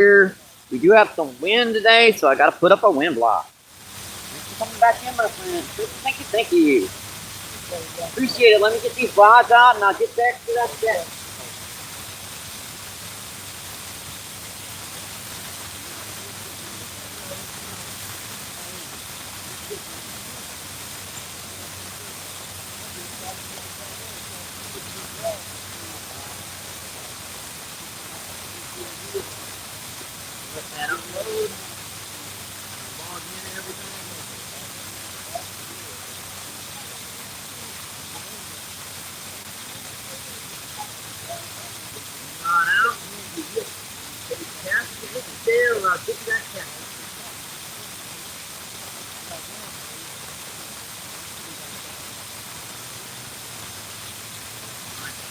Here, we do have some wind today, so I got to put up a wind block. Thanks for coming back in, my friend. Thank you. Appreciate it. Let me get these rods out, and I'll get back to that set. Let that unload. Log in and everything. On out. You get cast. You hit the tail. I'll get you that cast.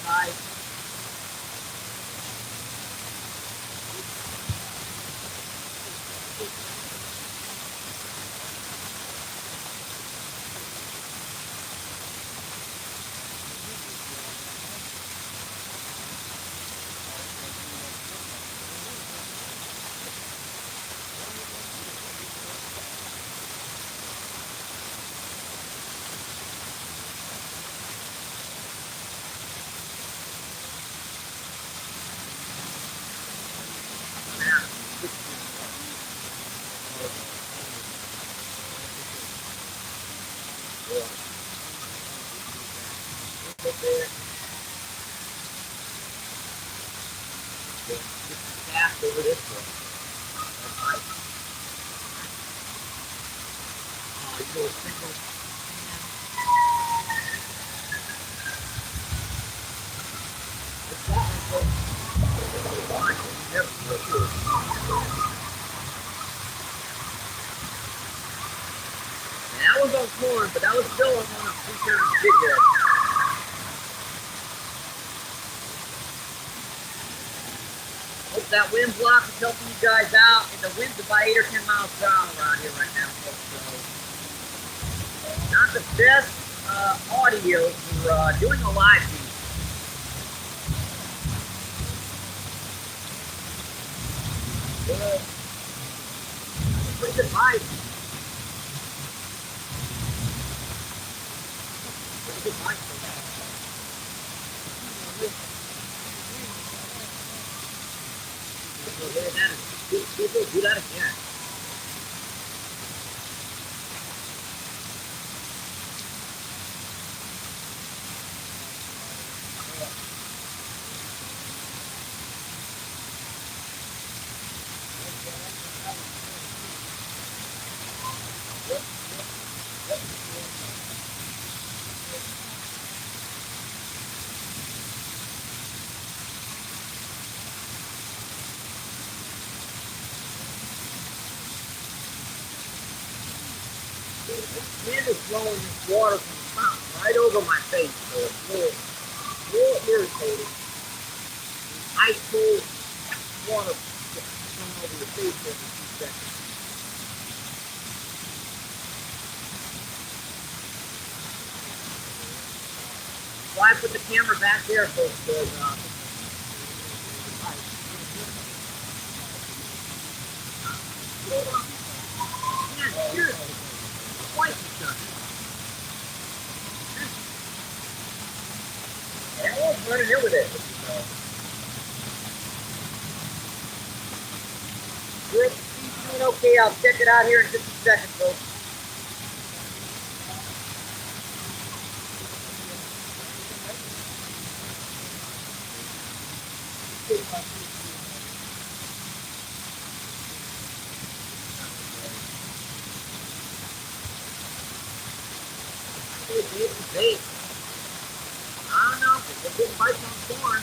Nice. Cast over this one. You go single. That was on corn, but that was still on one of the features jig head. Hope that wind block is helping you guys out. And the wind's about 8 or 10 miles per hour around here right now, folks. So not the best audio for doing a live feed. Pretty good bite. Pretty good bite. Do that again. This wind is blowing this water from the fountain right over my face, so it's a little irritating. Ice cold water coming over your face every few seconds. So I put the camera back there, folks, because twice as done. Yeah, I was running in with it. We're at the speed doing okay. I'll check it out here in just a second, folks. Bait. I don't know. They didn't bite on corn.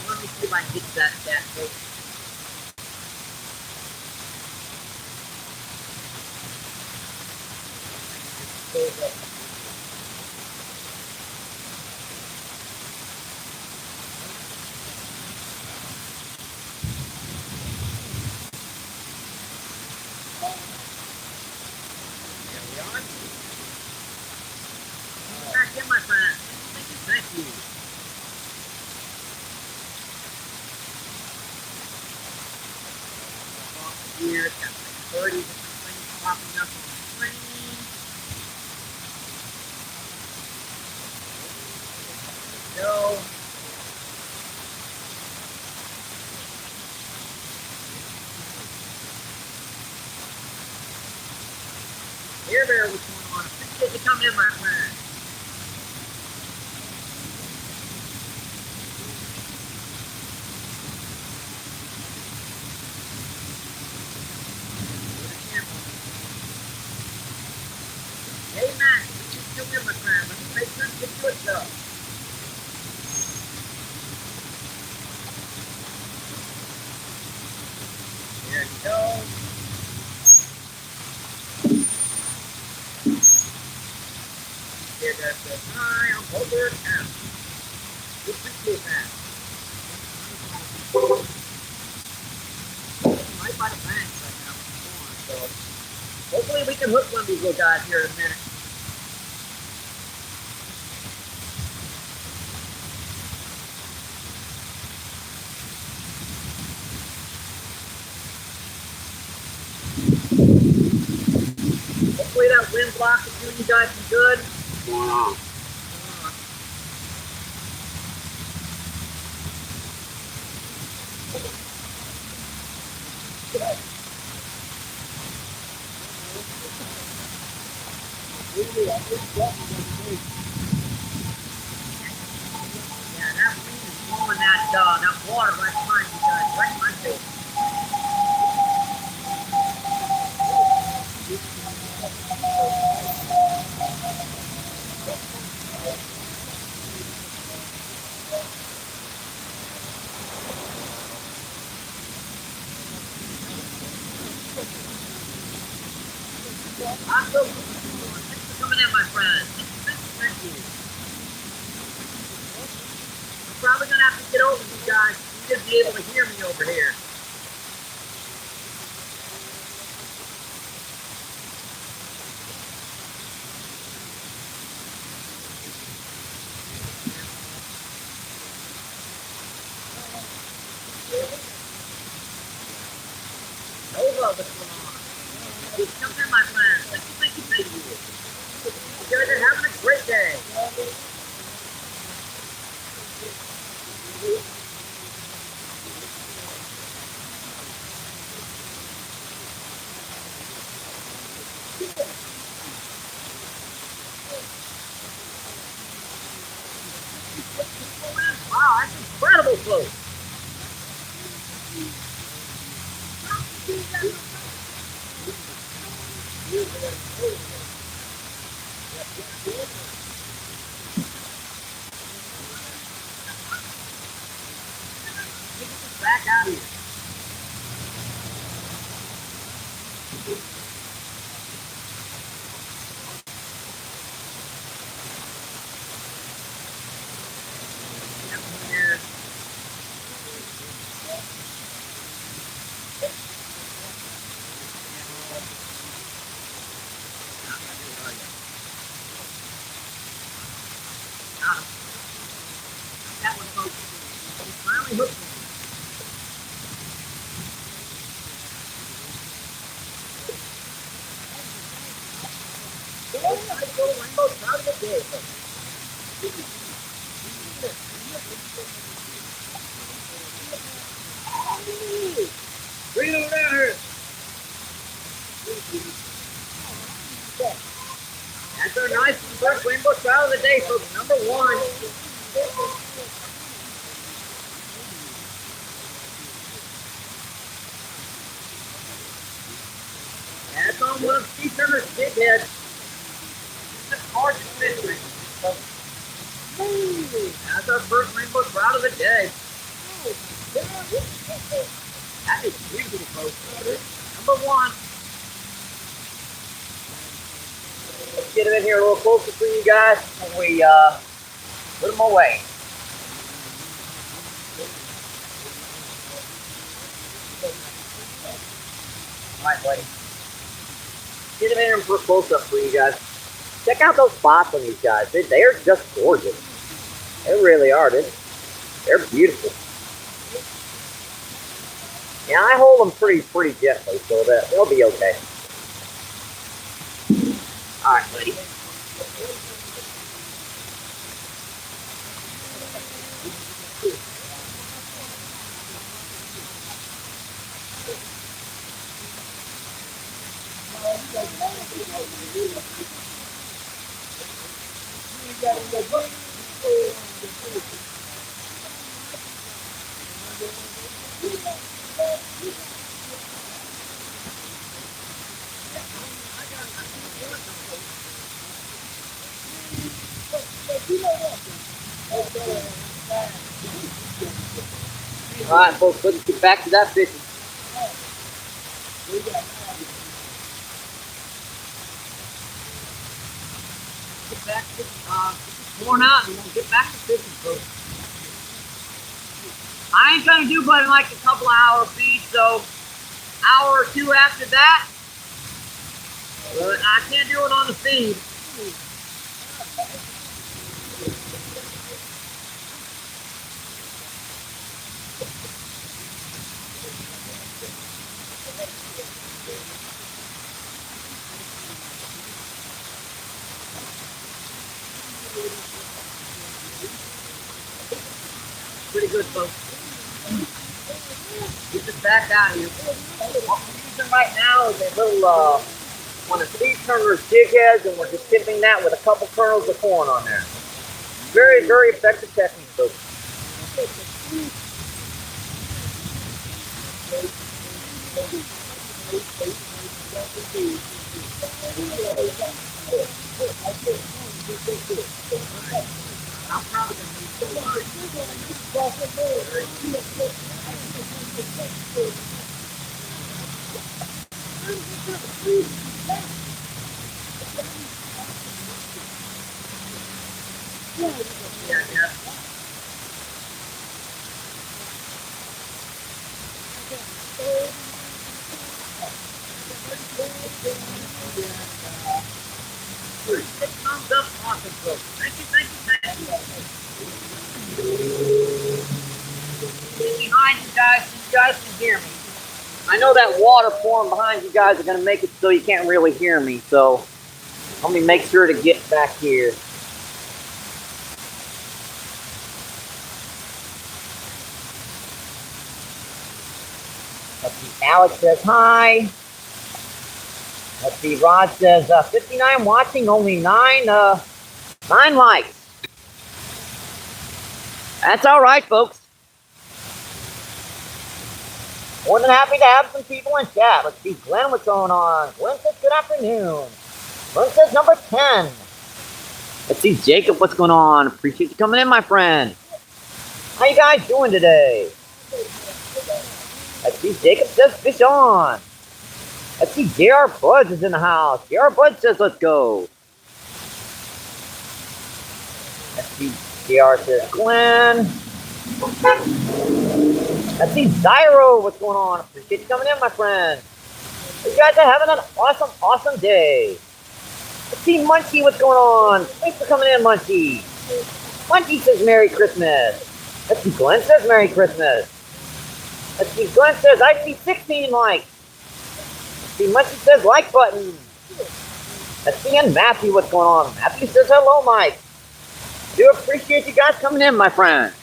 Let me see if I can get that folks. goes up. There we are. Back in, my friend. Thank you. Here, got like 30 different things popping up on the screen. There we go. Here, there, what's going on? Appreciate you coming in, my friend. Hey, Matt, come in, my friend. Let me make sure to get good stuff. There you go. Here, there says, hi, I'm over at town. We appreciate that. Right by the bank right now. So, hopefully we can hook one of these little guys here in a minute. Hopefully that wind block is doing you guys some good. What's going on? Yeah, that wind is blowing that water right behind you guys, right in my face. Awesome. Thanks for coming in, my friend. Thank you. I'm probably going to have to get over you guys. You should be able to hear me over here. Nova, what's going on? Come in, my friend. Thank you. You guys are having a great day. Wow, that's incredible float. Back out here. Here. That one, folks. Finally hooked one. Rainbow trout of the day, folks. Bring it over down here. That's our nice first rainbow trout of the day, folks. Number one. That's on one of Steve Turner's big heads. It's hard to fish with. That's our first rainbow trout of the day. That is beautiful, folks. Number one. get them in here a little closer for you guys before we put them away. All right, buddy. Get them in here for a close-up for you guys. Check out those spots on these guys. They're just gorgeous. They really are, dude. They're beautiful. Yeah, I hold them pretty gently, so that they'll be okay. All right, buddy. All right, folks, let's get back to that fishing. Get back to worn out and we'll get back to fishing, folks. I ain't gonna do but like a couple hour feed, so hour or two after that. But I can't do it on the feed. Pretty good, folks. Get this back out here. What we're using right now is a little, one of Steve Turner's jig heads, and we're just tipping that with a couple kernels of corn on there. Very, very effective technique, folks. I'm probably going to need so much. Yeah. Thumbs up, awesome, folks. Thank you. Behind you guys so you guys can hear me. I know that water pouring behind you guys are going to make it so you can't really hear me, so let me make sure to get back here. Let's see, Alex says hi. Let's see, Rod says 59 watching, only 9 likes. That's all right, folks. More than happy to have some people in chat. Let's see, Glenn, what's going on? Glenn says good afternoon. Glenn says number 10. Let's see, Jacob, what's going on? Appreciate you coming in, my friend. How you guys doing today? Let's see, Jacob says fish on. Let's see, J.R. Buds is in the house. J.R. Buds says let's go. Let's see, J.R. says Glenn. Let's see, Zyro, what's going on? Appreciate you coming in, my friend. You guys are having an awesome day. Let's see, Munchie, what's going on? Thanks for coming in, Munchie. Munchie says Merry Christmas. Let's see, Glenn says Merry Christmas. Let's see, Glenn says I see 16 likes. Let's see, Munchie says like button. Let's see, and Matthew, what's going on? Matthew says hello, Mike. Do appreciate you guys coming in, my friend.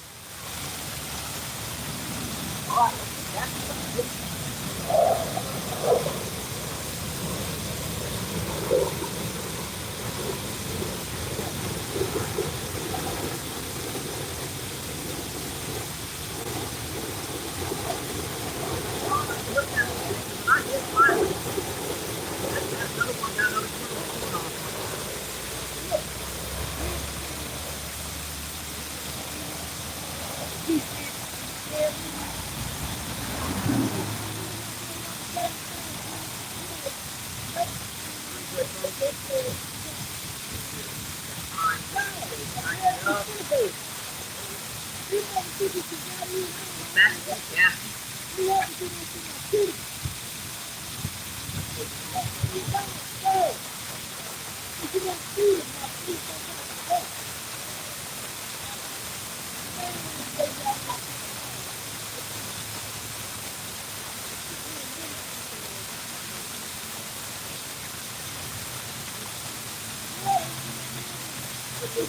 Popping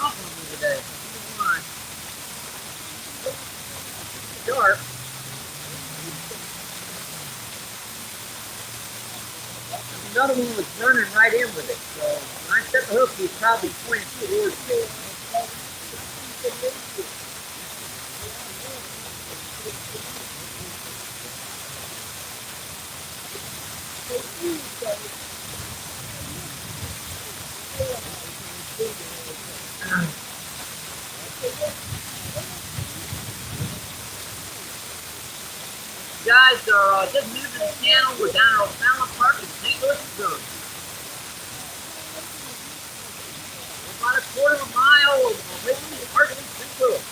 off on me today. Sharp. Another one was running right in with it. So when I set the hook, he was probably pointing towards me. Guys are just new to the channel. We're down at O'Fallon Park in St. Louis, Missouri. We're about a quarter of a mile away from the park in St. Louis.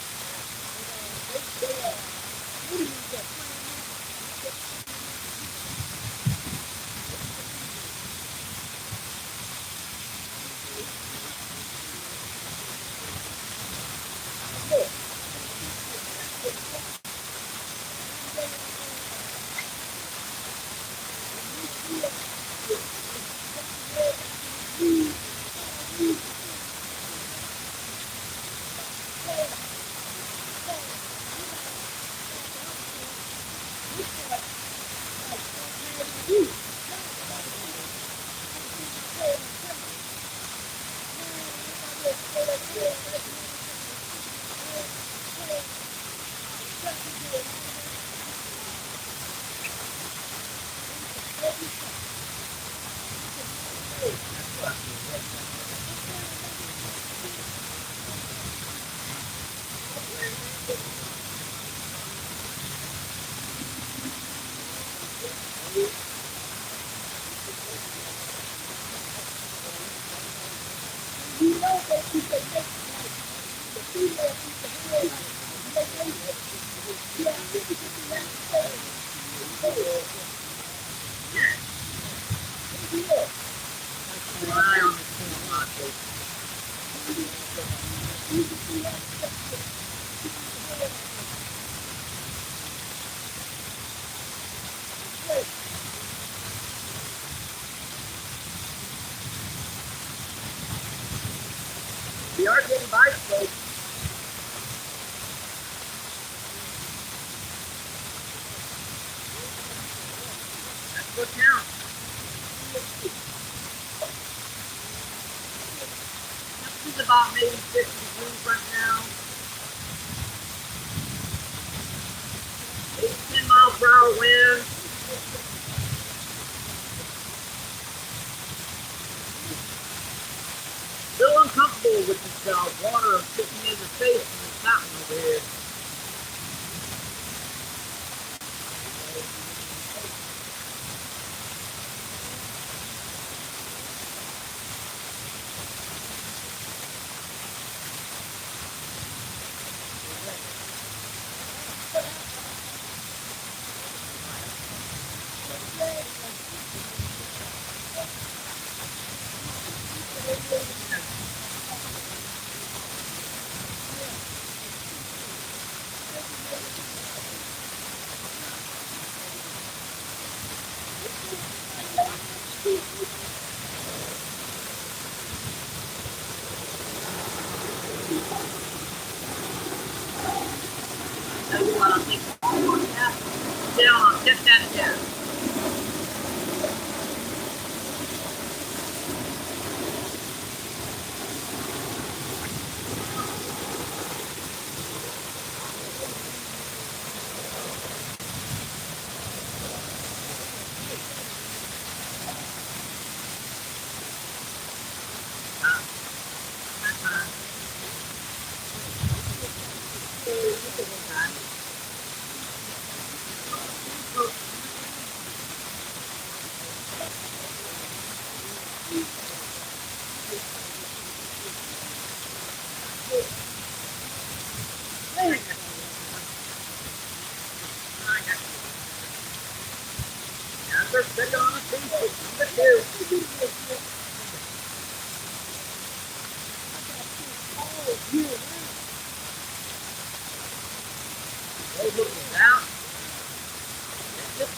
We are getting bites, folks. That's what counts. This is about maybe 50 degrees right now. 8 to 10 miles per hour wind. Still uncomfortable with this water kicking me in the face from this mountain over here. Tell you what, I'll take one more tap down, I'll tip that down. Second on the feet, number 2.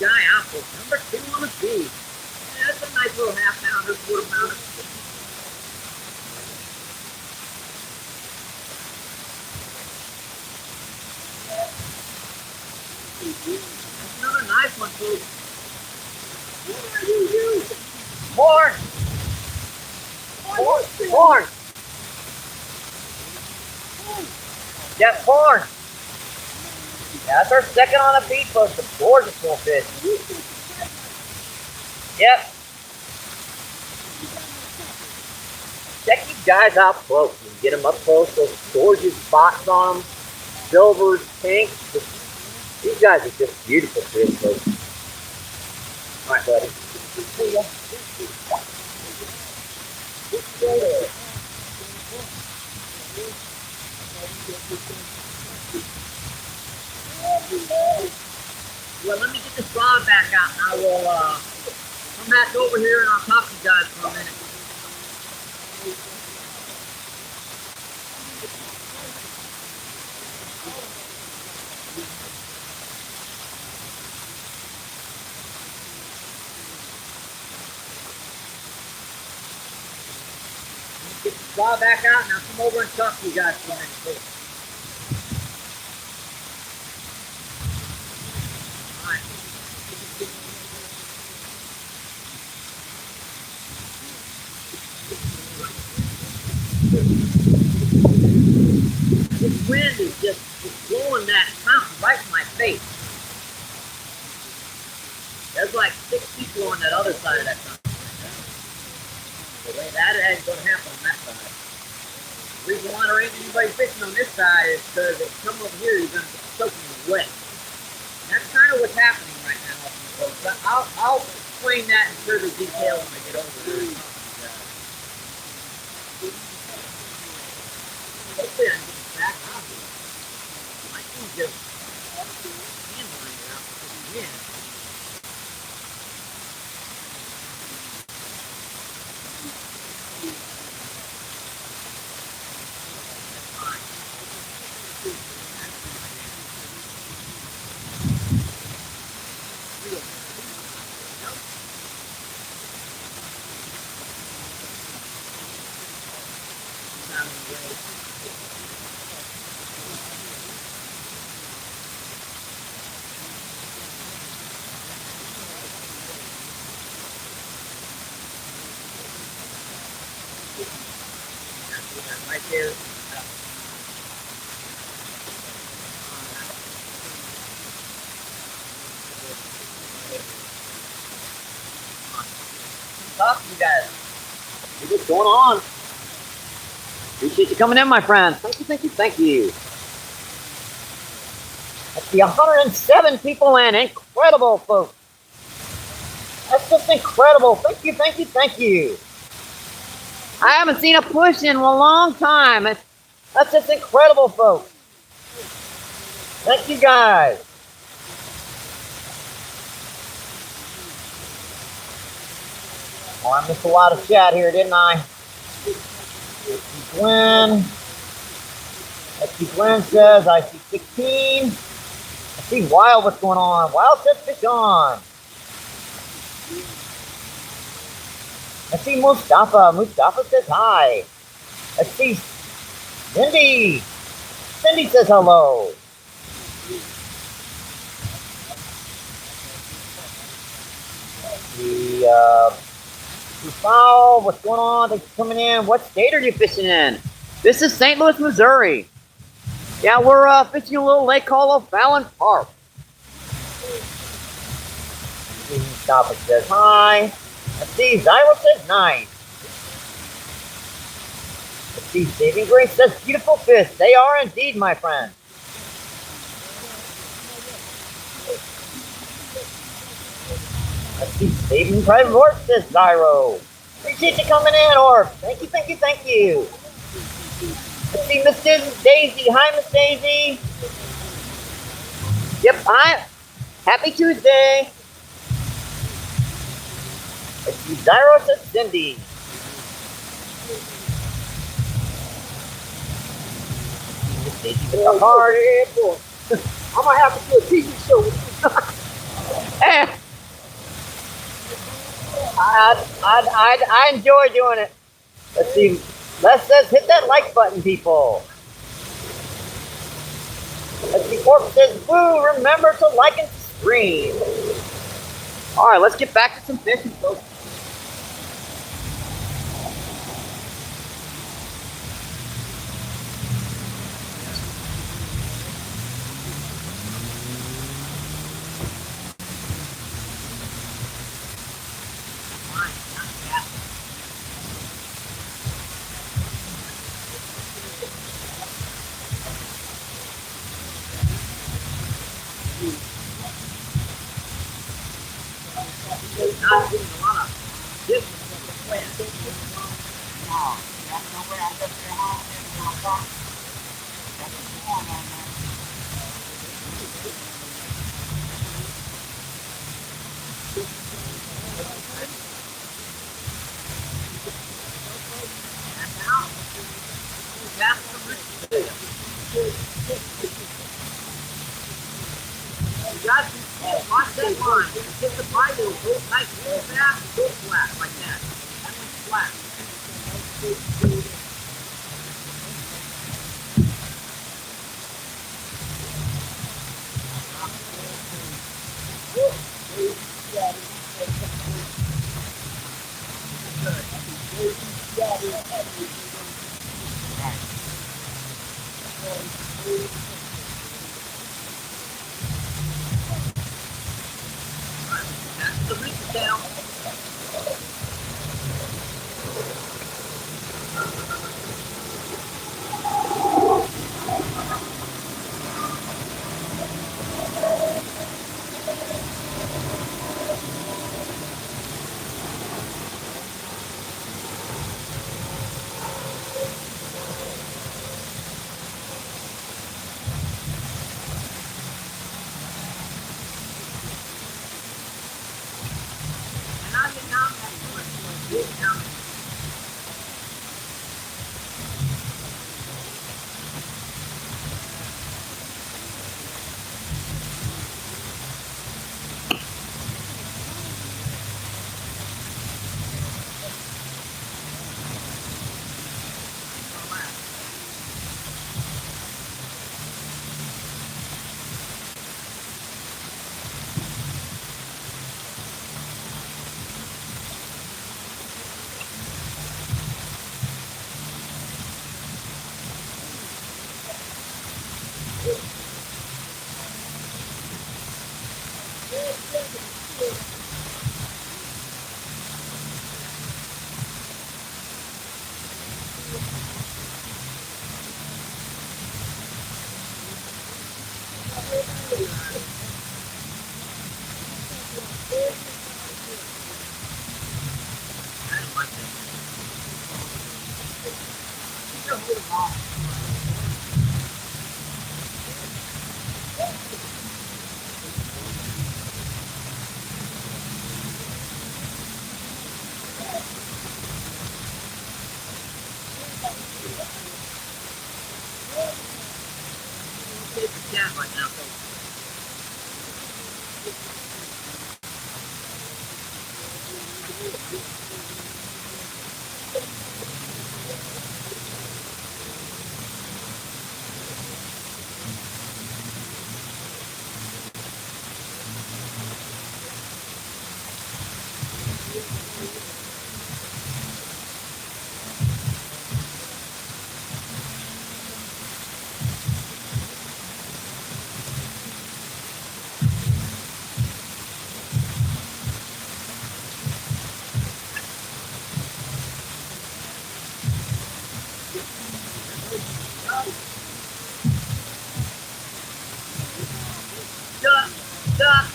guy out for number 2 on the feed. Yeah, that's a nice little half pounder, quarter pounder. That's another nice one, folks. What are you using? Corn. Corn. Yeah, corn. Yeah, that's our second on the feed, folks. A gorgeous little fish. Yep. Check these guys out close. You can get them up close. Those gorgeous spots on them. Silvers, pinks. These guys are just beautiful fish, folks. All right, buddy. See ya. Well, let me get this rod back out and I will come back over here and I'll talk to you guys for a minute. Get this rod back out and I'll come over and talk to you guys for a minute, please. This wind is just blowing that fountain right in my face. There's like 6 people on that other side of that fountain right now. That ain't going to happen on that side. The reason why there ain't anybody fishing on this side is because if you come over here, you're going to get soaking wet. And that's kind of what's happening right now. So I'll explain that in further detail when I get over there. Hopefully I can get it back out here. My thing just handling it out with the wind. Right there. Talk to you guys. What's going on? Appreciate you coming in, my friend. Thank you, thank you, thank you. That's the 107 people in. Incredible, folks. That's just incredible. Thank you, thank you, thank you. I haven't seen a push in a long time. That's just incredible, folks. Thank you, guys. Oh, I missed a lot of chat here, didn't I? Let's see Glenn. Let's see Glenn says, I see 16. I see Wild, what's going on? Wild says fish on. I see Mustafa. Mustafa says hi. I see Cindy. Cindy says hello. The Foul, what's going on? Thanks for coming in. What state are you fishing in? This is St. Louis, Missouri. Yeah, we're fishing a little lake called O'Fallon Park. Mustafa says hi. Let's see, Zyro says nice. Let's see, Saving Grace says beautiful fish. They are indeed, my friend. Let's see, Saving Private Orb says Zyro. Appreciate you coming in, Orb. Thank you, thank you, thank you. Let's see, Miss Daisy. Hi, Miss Daisy. Yep, hi. Happy Tuesday. Let's see, Zyro says Cindy. Miss Daisy with the heart. I might have to do a TV show with you. I enjoy doing it. Let's see. Les says hit that like button, people. Let's see. Corp says boo. Remember to like and stream. All right, let's get back to some fishing, folks. Not doing a lot of this plant. No, that's no way I left their home in my car. That's a corn on there. That's out. That's the risk. You got to watch that line. Hit the bite, it'll go nice, go fast, go flat, like that. That one's flat. That's the reach down. And I did not have to put big down. I don't like that. You don't hold them all. Take the cat right now, folks. Duck, duck.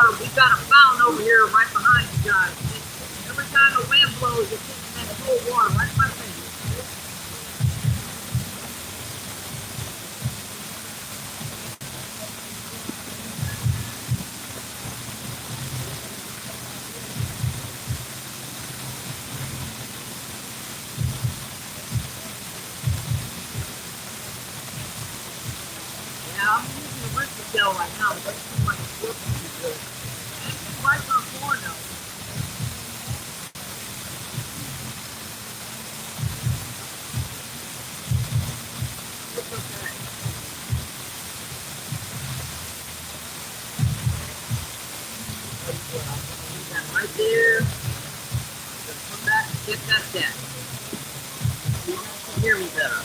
water. We've got a fountain over here right behind you guys. Every time the wind blows, it's hitting that cold water right in my face. Yeah, I'm using the rinse gel right now. It doesn't seem like it's working too good. It's right on floor now. It's okay. Leave that right there. Just come back and get that deck. You can hear me better.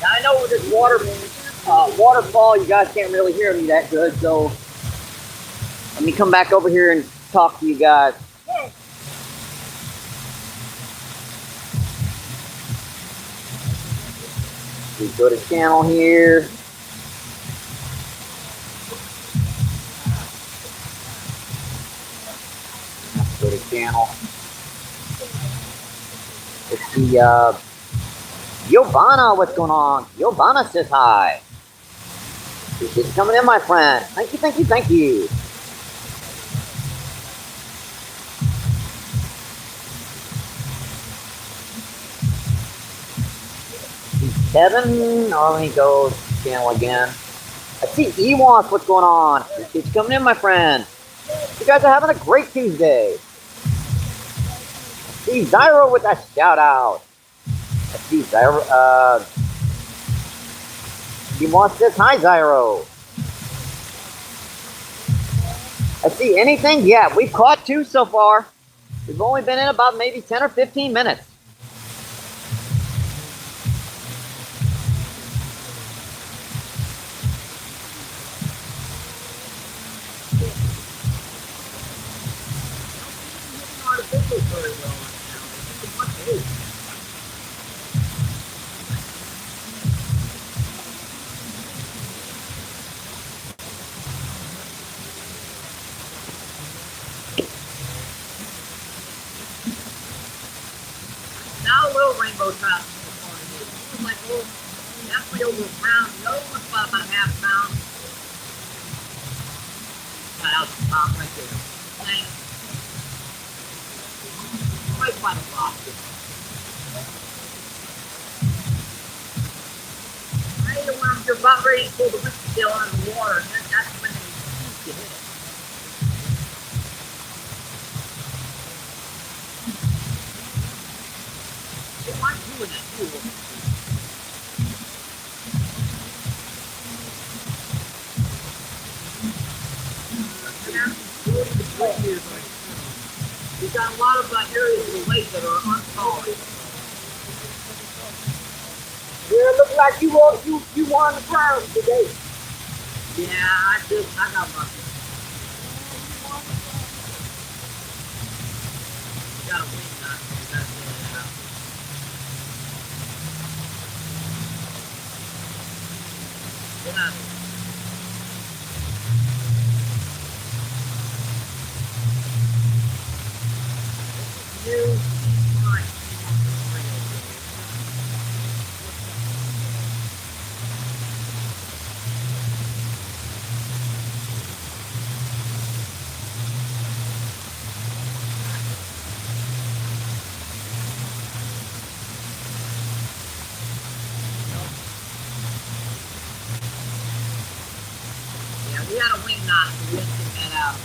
Now I know with this waterfall, you guys can't really hear me that good, so let me come back over here and talk to you guys. We go to channel here. Go to channel. Let's see, Yobana, what's going on? Yobana says hi. Appreciate you coming in, my friend. Thank you, thank you, thank you. Kevin, oh, let me go channel again. I see Ewans, what's going on? Appreciate you coming in, my friend. You guys are having a great Tuesday. I see Zyro with a shout out. I see Zyro, Ewans says hi, Zyro. I see anything? Yeah, we've caught 2 so far. We've only been in about maybe 10 or 15 minutes. Now a little rainbow trout. It was like, oh, definitely over a pound. The other one's about a half pound. That was a pound right there. Dang. Quite a lot. Right when you're about ready to pull the whiskey tail out of the water, and that's when they refuse to hit it. They like doing that too. We've got a lot of areas of the lake that are unsolids. Yeah, it looks like you won the crown today. Yeah, I got lucky. Got a wing knot. Gotta get it out. Get out of here. Yeah, we had a wing knot, so we didn't get that out.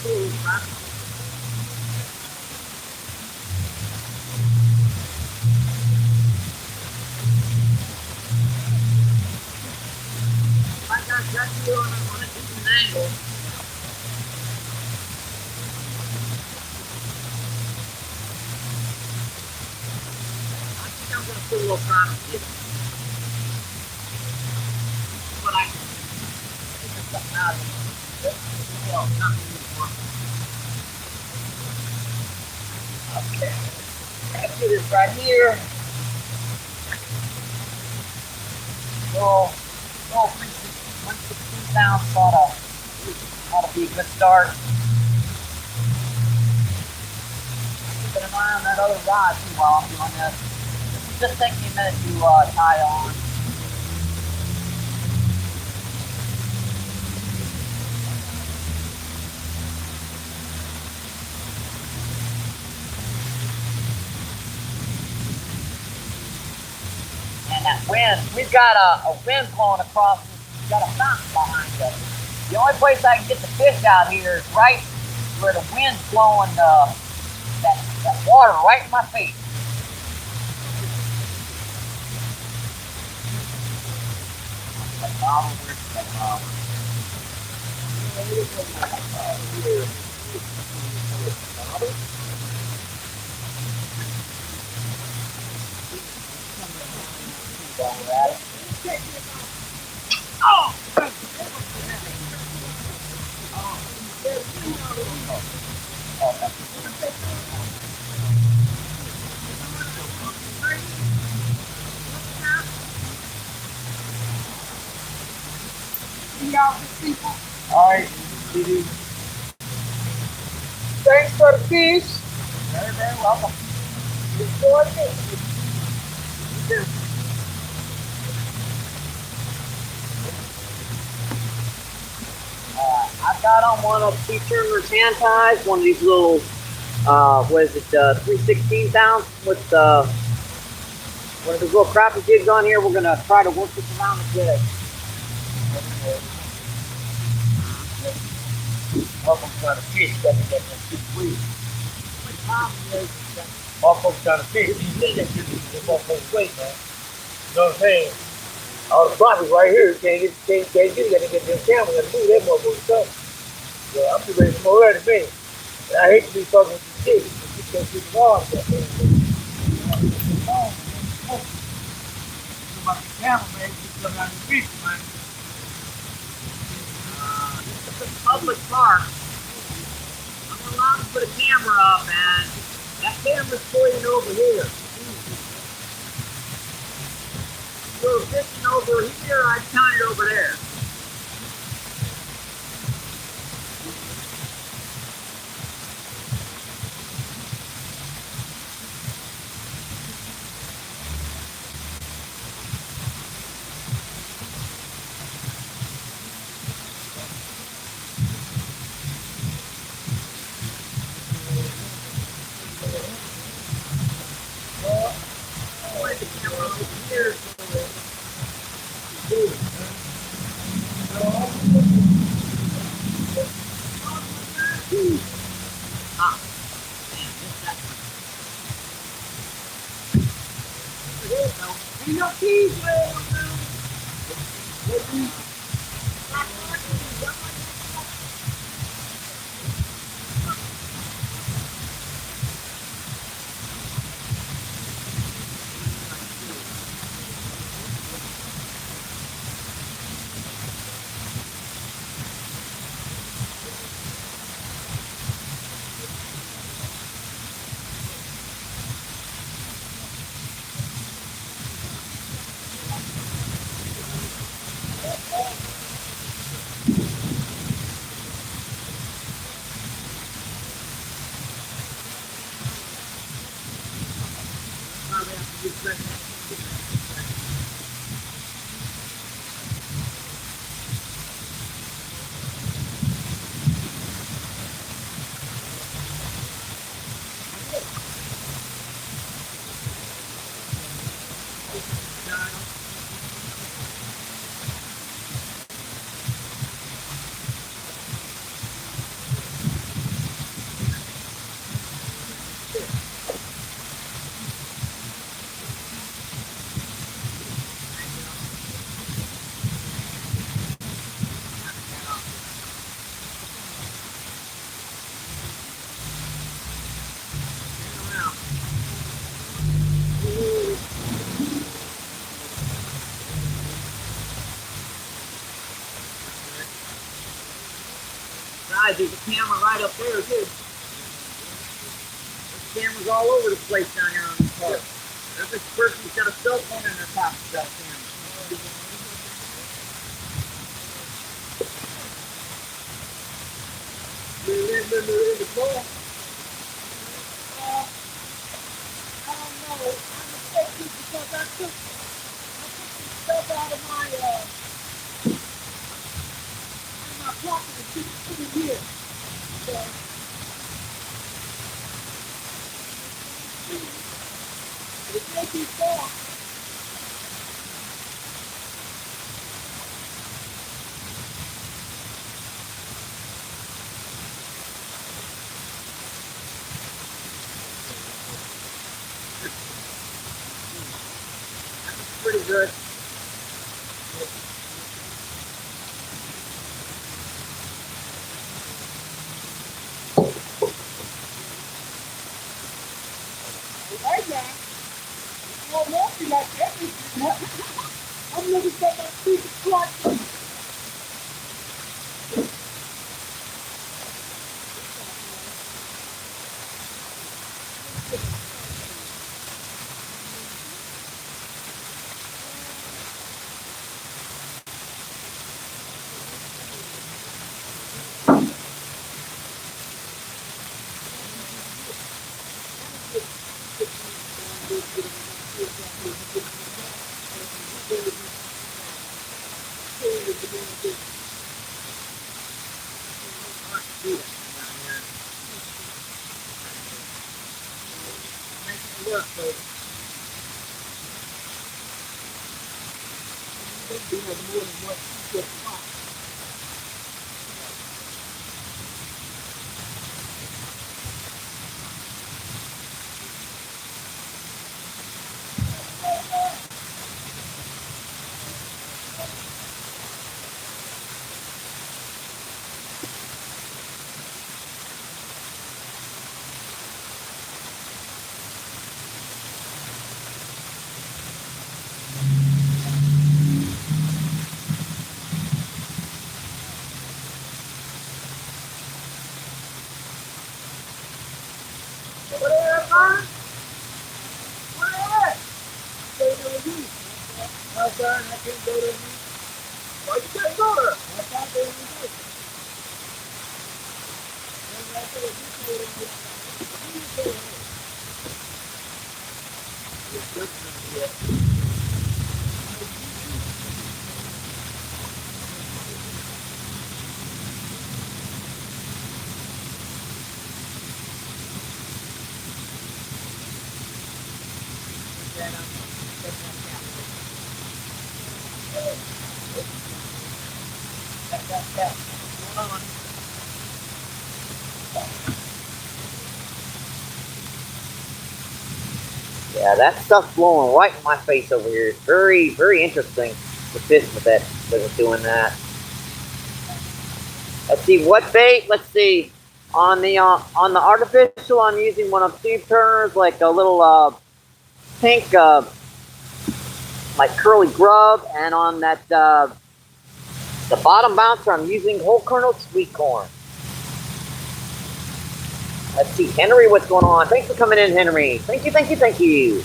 cool, right? I got you on a decent angle. I think I'm going to put a little time in it. But I can figure something out. Well, not anymore. Okay. Let's do this right here. So, 116 pounds ought to be a good start. Keeping an eye on that other rod too while I'm doing this. Just take me a minute to tie on. And that wind, we've got a wind blowing across us. We've got a fountain behind us. The only place I can get the fish out here is right where the wind's blowing that water right in my face. Oh! Alright, thanks for the fish. Very, very welcome. Enjoy it. I've got on one of Steve Turner's hand ties, one of these little, 3/16 ounce with one of those little crappie jigs on here. We're going to try to work this around a bit. All folks trying to fish, got to get them 6 weeks. The problem is that all folks trying to fish, these niggas just all folks wait, man. You know what I'm saying? All the properties right here, you can't get, you got to get them camera, got to move that motherfucker stuff. So I'm just ready to go ready to me. And I hate to be fucking with these chicks, but you can't get involved with that. About the camera, man, you come out the beach, man. It's a public park. I'm allowed to put a camera up, and that camera's pointing over here. If you were fishing over here, I'd count it over there. realize there's a camera right up there too. There's cameras all over the place down here on the park. There's this person who's got a cell phone in their pocket who's got a camera. In the car. I don't know. I'm mistaken because I took some stuff out of my pocket and put it here. So, it may be far. Pretty good. Right now, you don't want me like everything. I'm looking for my piece of clock. Work, so you have more than what you just want. No, sir, I can't go there. Why you can't go there? I thought they were good. Yeah, that stuff's blowing right in my face over here. It's very, very interesting to fish with that, doing that. Let's see what bait. Let's see on the artificial. I'm using one of Steve Turner's, like a little pink, like curly grub, and on that the bottom bouncer, I'm using whole kernel sweet corn. Let's see, Henry, what's going on? Thanks for coming in, Henry. Thank you, thank you, thank you.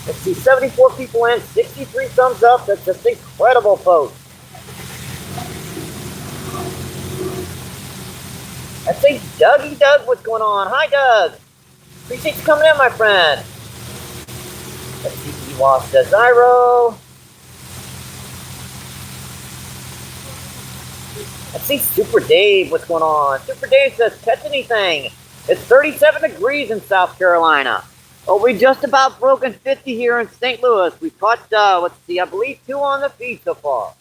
Let's see, 74 people in, 63 thumbs up. That's just incredible, folks. Let's see, Dougie Doug, what's going on? Hi, Doug. Appreciate you coming in, my friend. Let's see, Ewa says Zyro. Let's see, Super Dave, what's going on? Super Dave says, catch anything. It's 37 degrees in South Carolina. Oh, we just about broken 50 here in St. Louis. We caught, let's see, I believe 2 on the feed so far.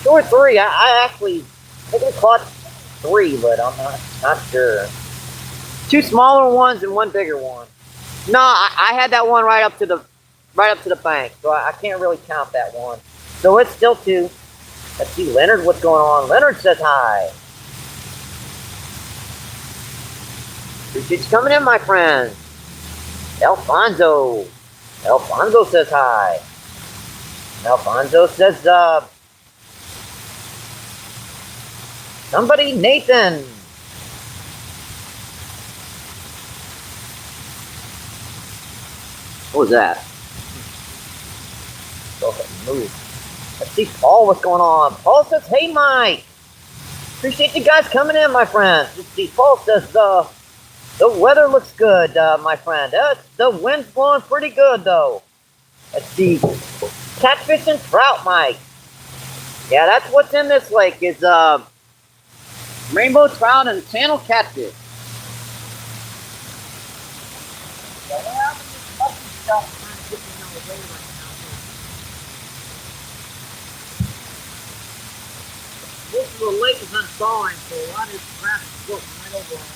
2 or 3. I think we caught 3, but I'm not sure. 2 smaller ones and 1 bigger one. No, I had that one right up to the bank, so I can't really count that one. So it's still 2. Let's see, Leonard, what's going on? Leonard says hi. Appreciate you coming in, my friend. Alfonso says hi. Alfonso says Somebody, Nathan. What was that? Go ahead and move. Let's see, Paul, what's going on? Paul says, hey, Mike. Appreciate you guys coming in, my friends. Let's see, Paul says, the weather looks good, my friend. The wind's blowing pretty good, though. Let's see, catfish and trout, Mike. Yeah, that's what's in this lake is rainbow trout and channel catfish. Yeah, we're having this lucky stuff trying to get me on the way right now. Most of the lake is unthawing, so a lot of this crap is floating right over our line.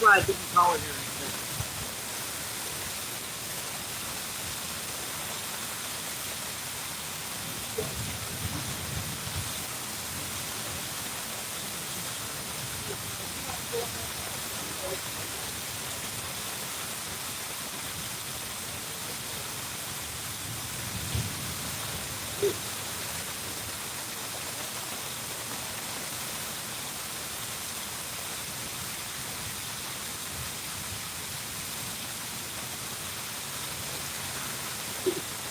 why I didn't call it here in a second.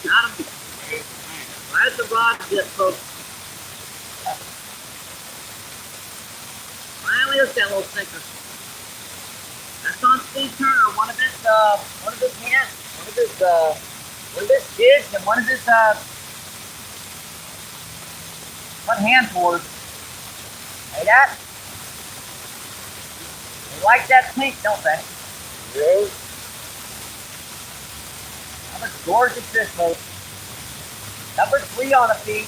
Got him. Well, that's the rod dip, folks. Finally hooked that little sinker. That's on Steve Turner. One of his jigs and one of his one hand board. Hey, that? They like that pink, don't they? Yeah. That was gorgeous fish, folks. Number 3 on the feed.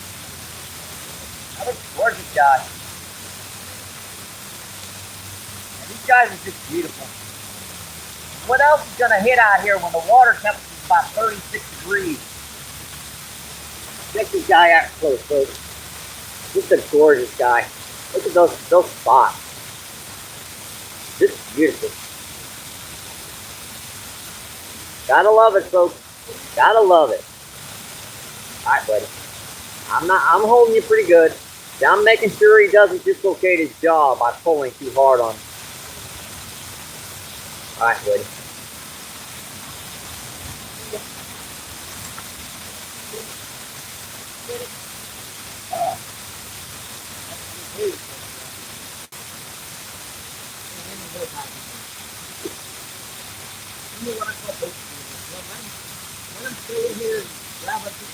That was gorgeous, guys. And these guys are just beautiful. What else is going to hit out here when the water temperature is about 36 degrees? Check this guy out close, folks. This is a gorgeous guy. Look at those spots. This is beautiful. Gotta love it, folks. Gotta love it. Alright, buddy. I'm holding you pretty good. Now I'm making sure he doesn't dislocate his jaw by pulling too hard on him. Alright, buddy. Let him stay in here and grab a few things.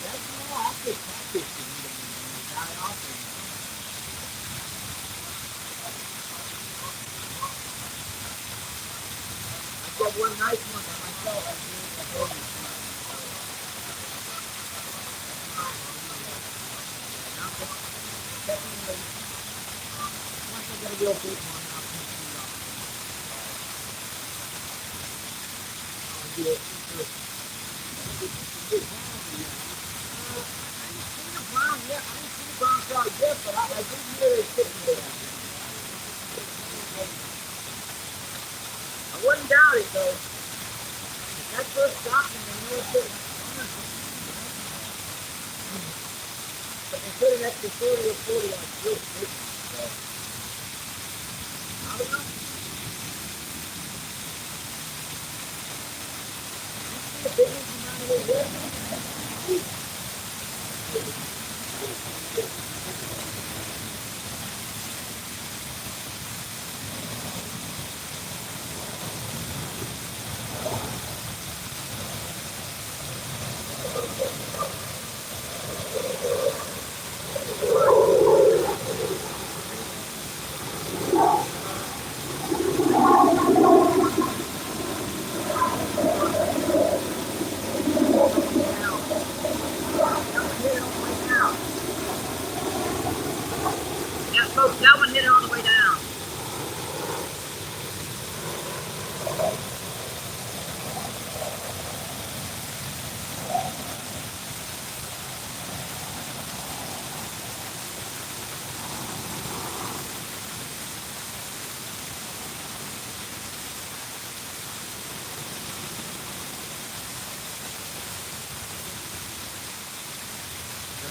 That's all I could practice and got it off there. I've got one nice one by myself. I'm doing the whole once I get a real big one, I'll come to you. I'll do it. Brown yet. I didn't see the brown trout yet, but I did hear it sitting there. I wouldn't doubt it though. If that first stopped and they knew it was but they put an extra 30 or 40 on good fish. So I don't know. You see the big ones around here yet? That one hit it on the way down.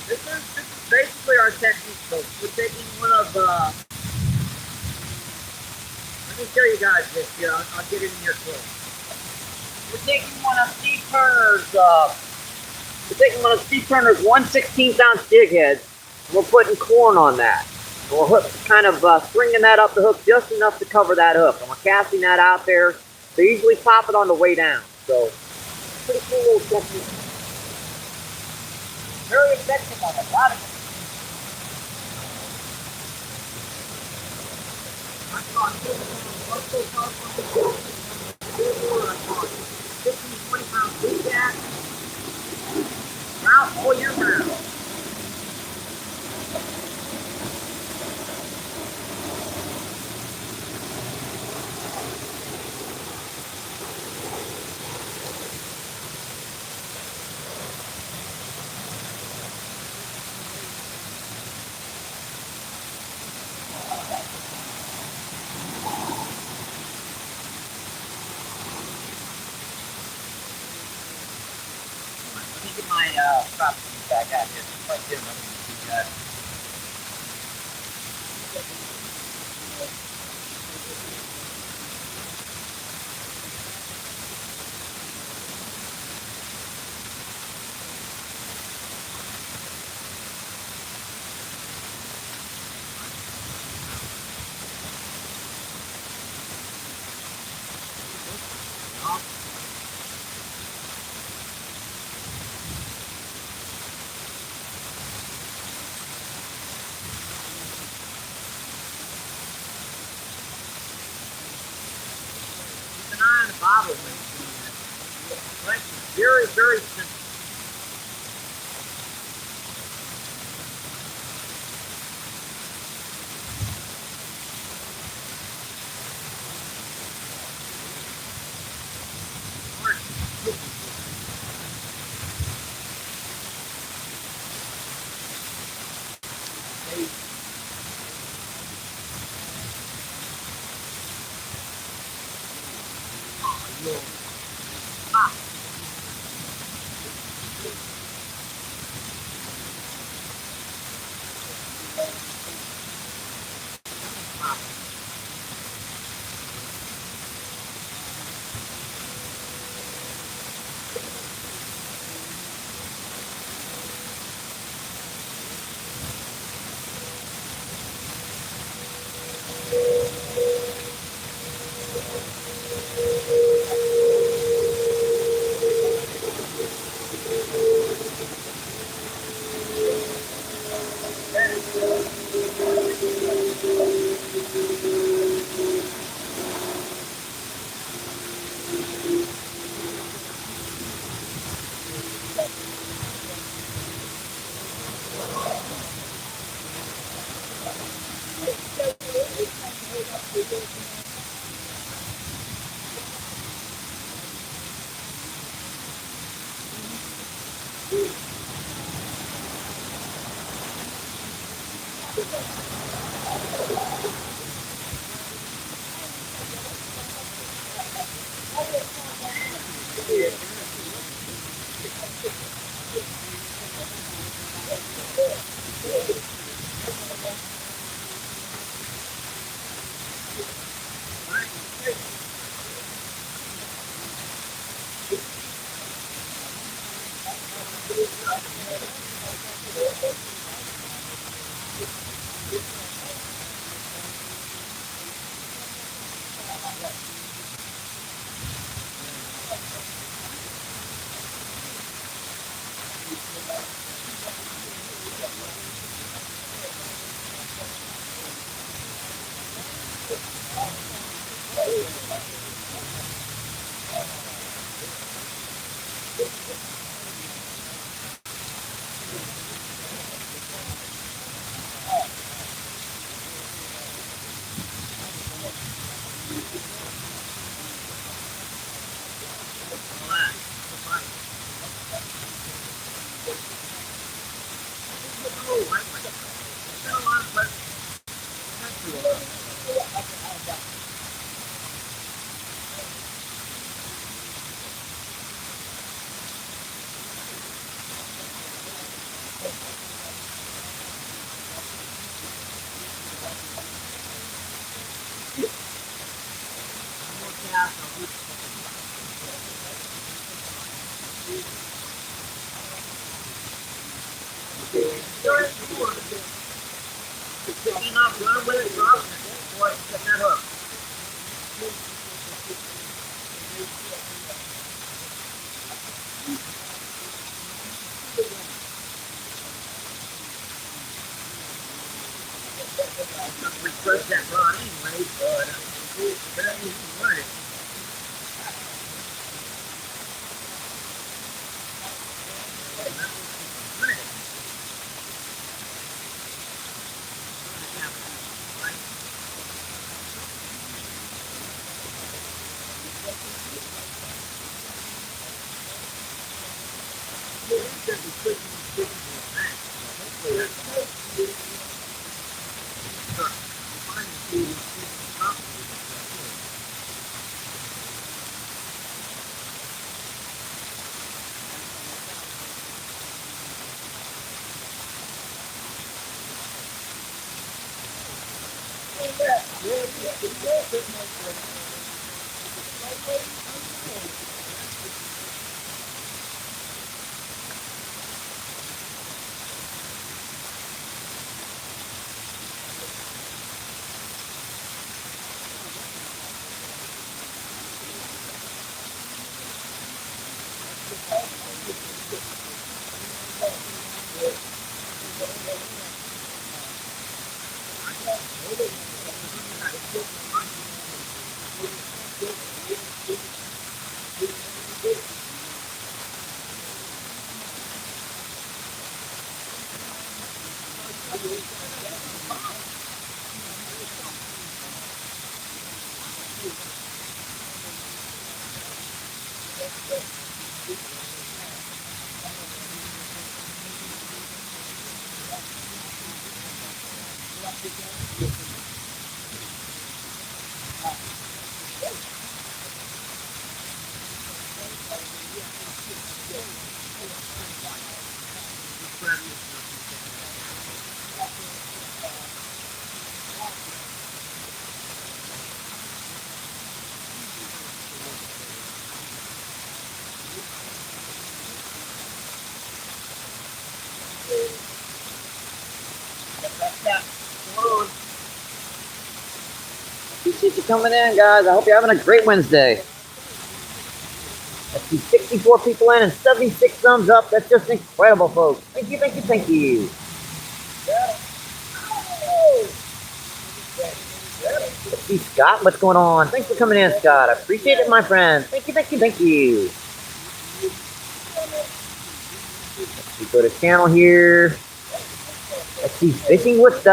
This is basically our technique, folks. We're taking one of, let me show you guys this here. I'll get it in your clothes. We're taking one of Steve Turner's, 1/16 ounce jig heads. And we're putting corn on that. And we're kind of stringing that up the hook just enough to cover that hook. And we're casting that out there. They usually pop it on the way down. So, pretty cool little technique. Very effective on a lot of it. I caught 15, 20 pound big cat. Trout all year round. me get my crop back out here. Right there, let me see that. Keep an eye on the bobber when you're doing this. Right? Very, very simple. Refresh that rod anyway, but that means you run it. Appreciate you coming in, guys. I hope you're having a great Wednesday. Let's see, 64 people in and 76 thumbs up. That's just incredible, folks. Thank you, thank you, thank you. Let's see, Scott, what's going on? Thanks for coming in, Scott. I appreciate it, my friend. Thank you, thank you, thank you. Let's see, go to channel here. Let's see, fishing with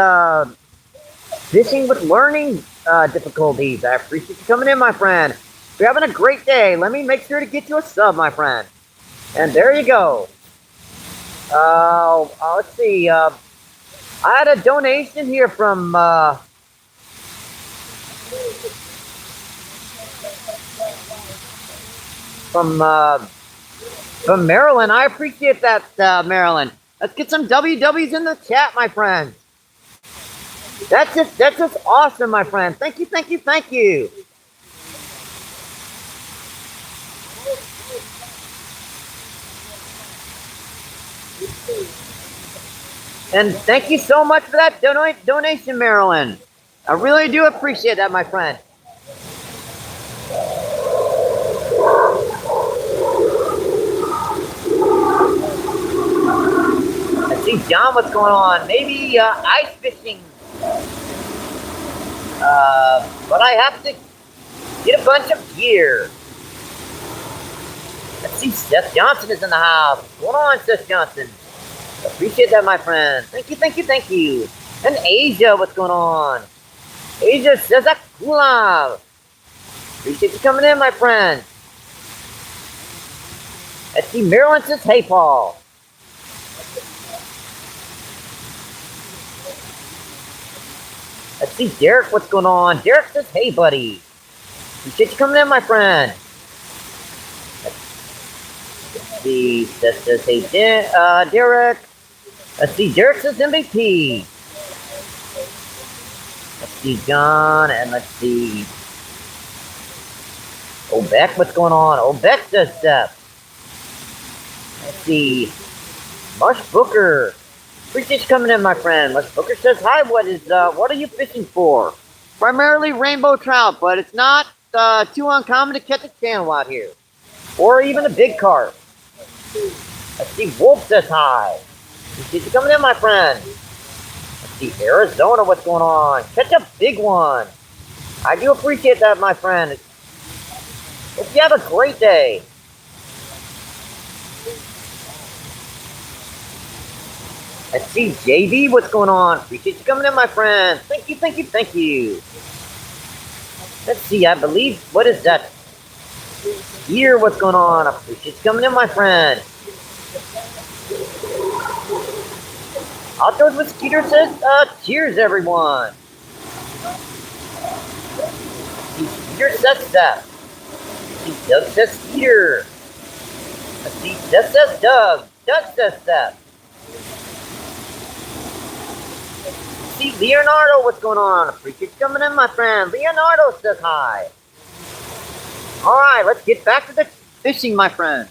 learning difficulties. I appreciate you coming in, my friend. If you're having a great day, let me make sure to get you a sub, my friend. And there you go. Let's see. I had a donation here from Maryland. I appreciate that, Maryland. Let's get some WWs in the chat, my friend. That's just awesome, my friend. Thank you, thank you, thank you. And thank you so much for that donation, Marilyn. I really do appreciate that, my friend. Let's see, John, what's going on? Maybe ice fishing. But I have to get a bunch of gear. Let's see, Seth Johnson is in the house. What's going on, Seth Johnson? Appreciate that, my friend. Thank you, thank you, thank you. And Asia, what's going on? Asia says that cool. Appreciate you coming in, my friend. Let's see, Marilyn says, hey, Paul. Let's see, Derek, what's going on? Derek says, hey, buddy. Appreciate you coming in, my friend. Let's see, Seth says, hey, Derek. Let's see, Derek says MBP. Let's see, John, and let's see. Obeck, what's going on? Obeck says Seth. Let's see. Mush Booker. Appreciate you coming in, my friend. Mush Booker says, hi, what are you fishing for? Primarily rainbow trout, but it's not too uncommon to catch a channel out here. Or even a big carp. Let's see, Wolf says hi. Appreciate you coming in, my friend. Let's see, Arizona, what's going on? Catch a big one. I do appreciate that, my friend. Hope you have a great day. Let's see, JV, what's going on? Appreciate you coming in, my friend. Thank you, thank you, thank you. Let's see, I believe, what is that? Here, what's going on? Appreciate you coming in, my friend. Outdoors with Skeeter says, cheers, everyone. Skeeter says that. Doug says Skeeter. Let's see, Seth says Doug. Doug says Seth. see Leonardo. What's going on? A free kick coming in, my friend. Leonardo says hi. All right, let's get back to the fishing, my friend.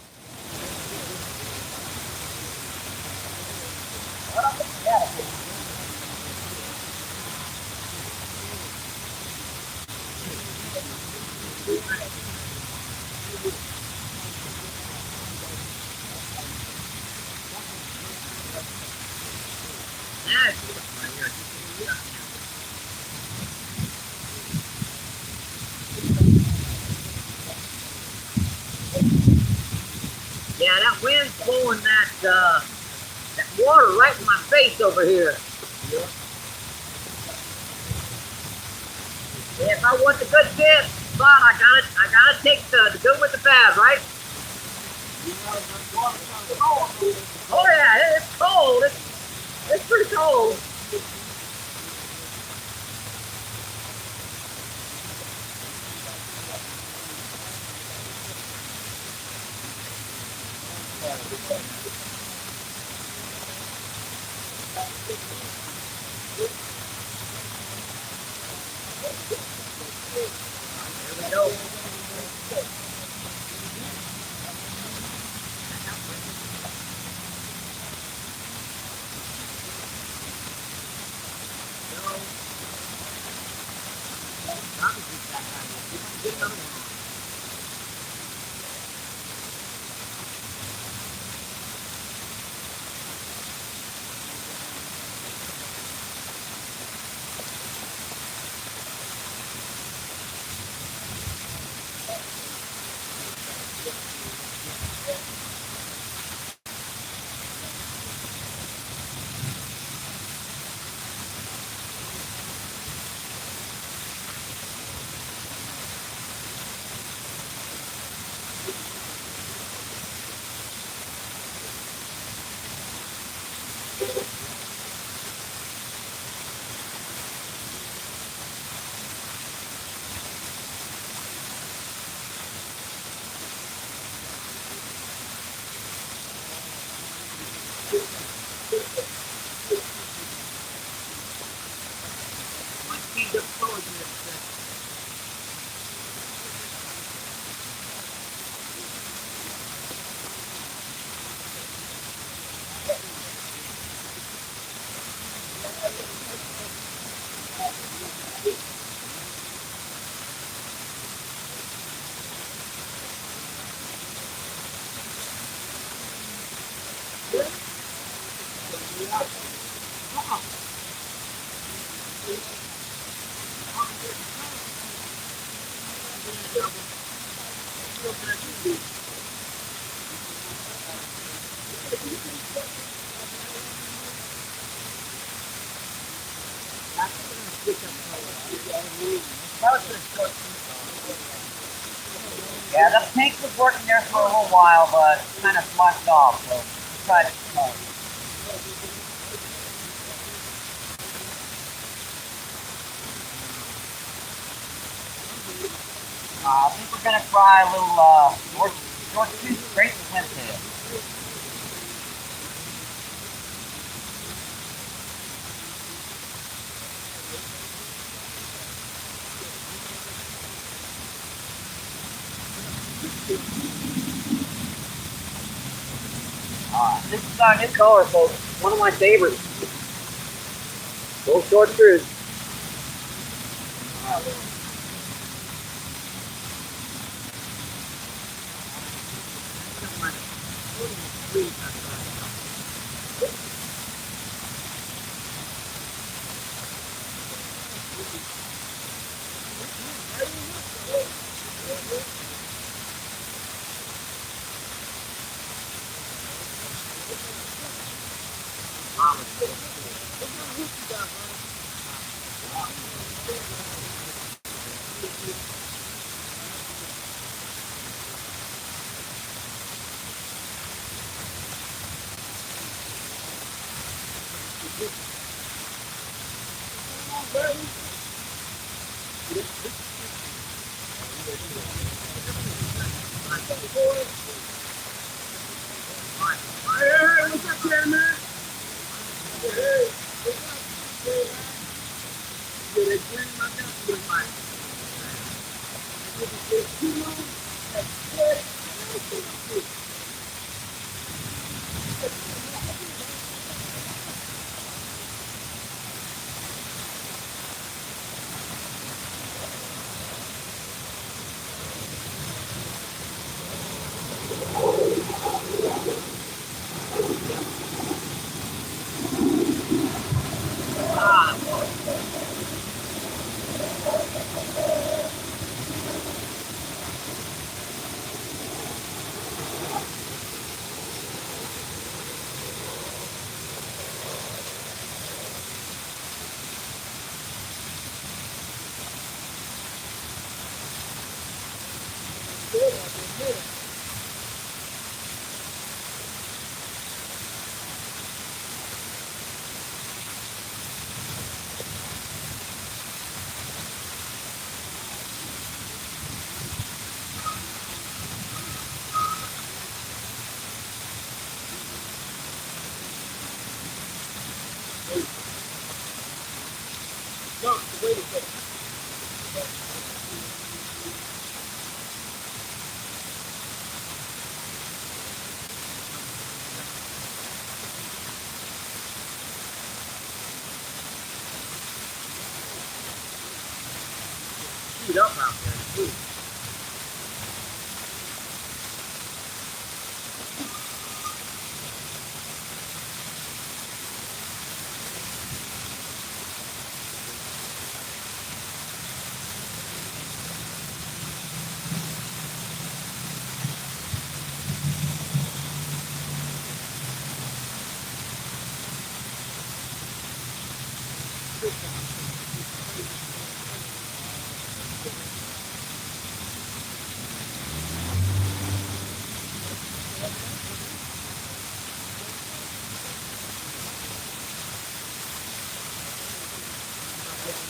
Yeah, that wind's blowing that water right in my face over here. Yeah, if I want the good fish spot, I gotta take the good with the bad, right? Oh yeah, it's cold. It's pretty cold. Here we go. Yeah, the tank was working there for a little while, but kind of flushed off, so we tried it some more. I think we're gonna try a little short tooth great swimtail. This is our new color, folks. One of my favorites. Little short truth. No, wait a second. Heat up out there too.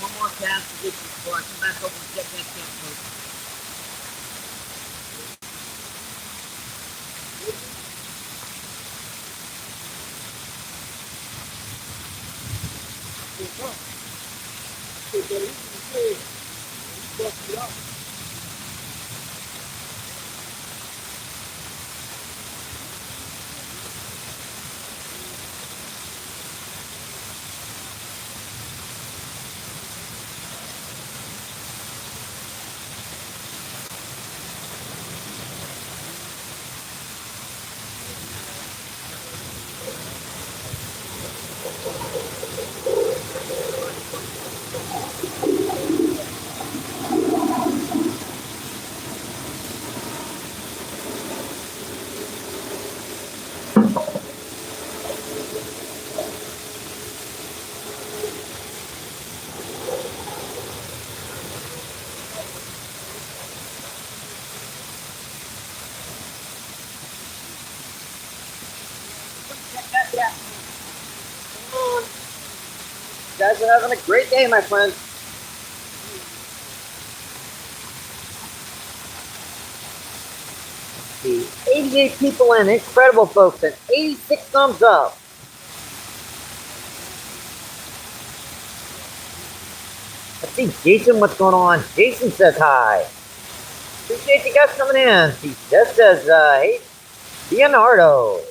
One more cast to get you before I come back over and check that camp post. You guys are having a great day, my friends. See, 88 people in, incredible folks, and 86 thumbs up. Let's see, Jason, what's going on? Jason says hi. Appreciate you guys coming in. See, Jess says, hey, Leonardo.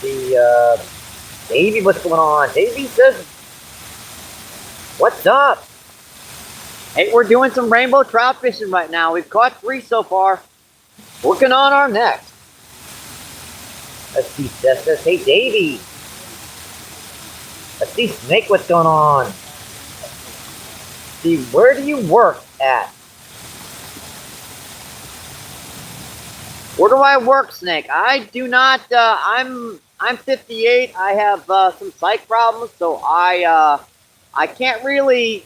The Davey, what's going on? Davey says, what's up? Hey, we're doing some rainbow trout fishing right now. We've caught 3 so far. Working on our next. Let's see, Jess says, hey, Davey. Let's see, Snake, what's going on? See, where do you work at? Where do I work, Snake? I do not, I'm 58. I have some psych problems, so I can't really,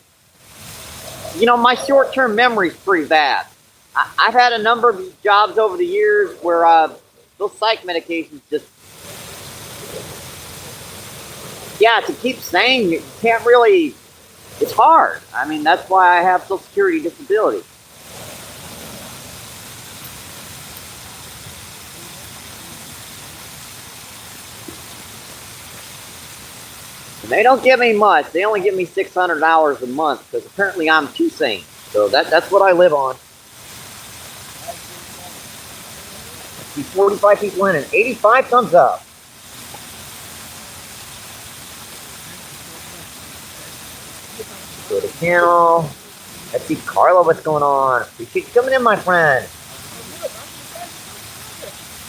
you know, my short-term memory's pretty bad. I've had a number of jobs over the years where those psych medications just, yeah, to keep saying you can't really, it's hard. I mean, that's why I have Social Security disability. And they don't give me much. They only give me $600 a month because apparently I'm too sane. So that's what I live on. see 45 people in and 85 thumbs up. Go to the channel. Let's see, Carla, what's going on? Appreciate you coming in, my friend.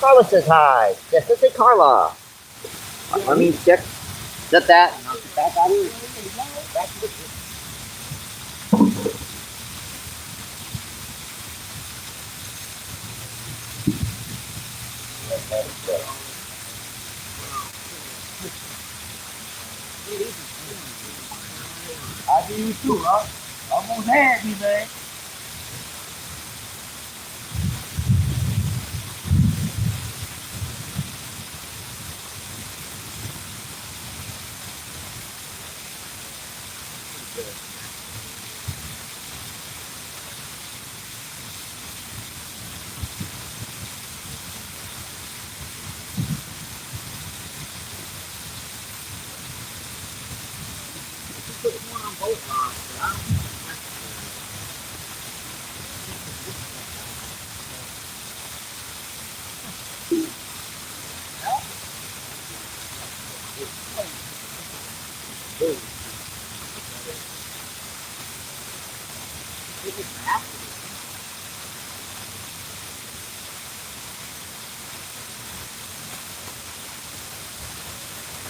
Carla says hi. Yes, let's say Carla. Let me check. Set that. Back out here. Back to the I do you too, huh? Almost had me, man. Put one on both lines, but I don't think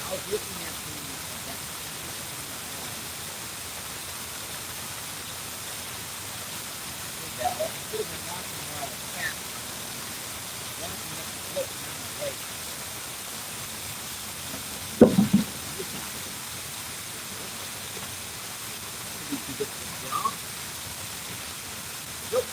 I was looking at that could have been watching while the cat watching it float down the lake. Maybe too difficult to get off. Nope.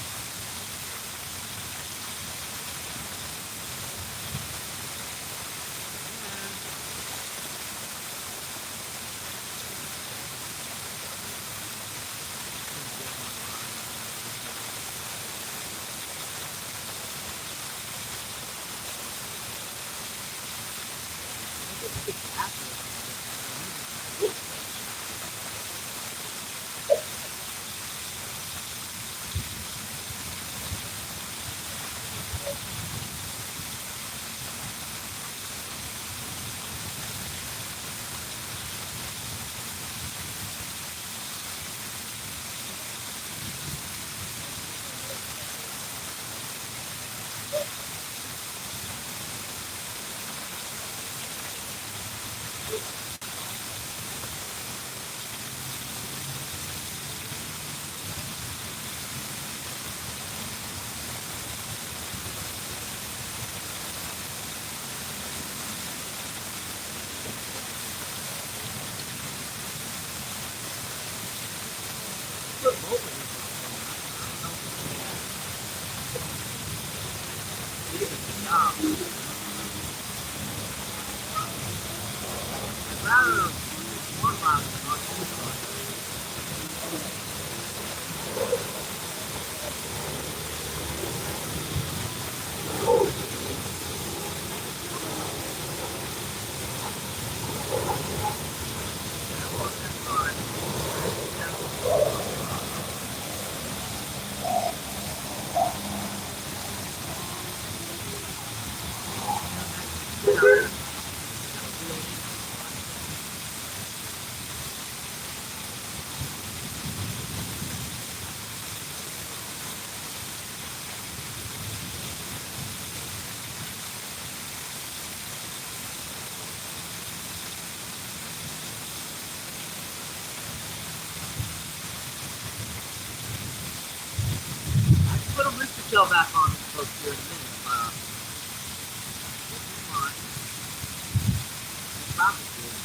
Put a rooster tail back on the boat here in a minute. Stop it here.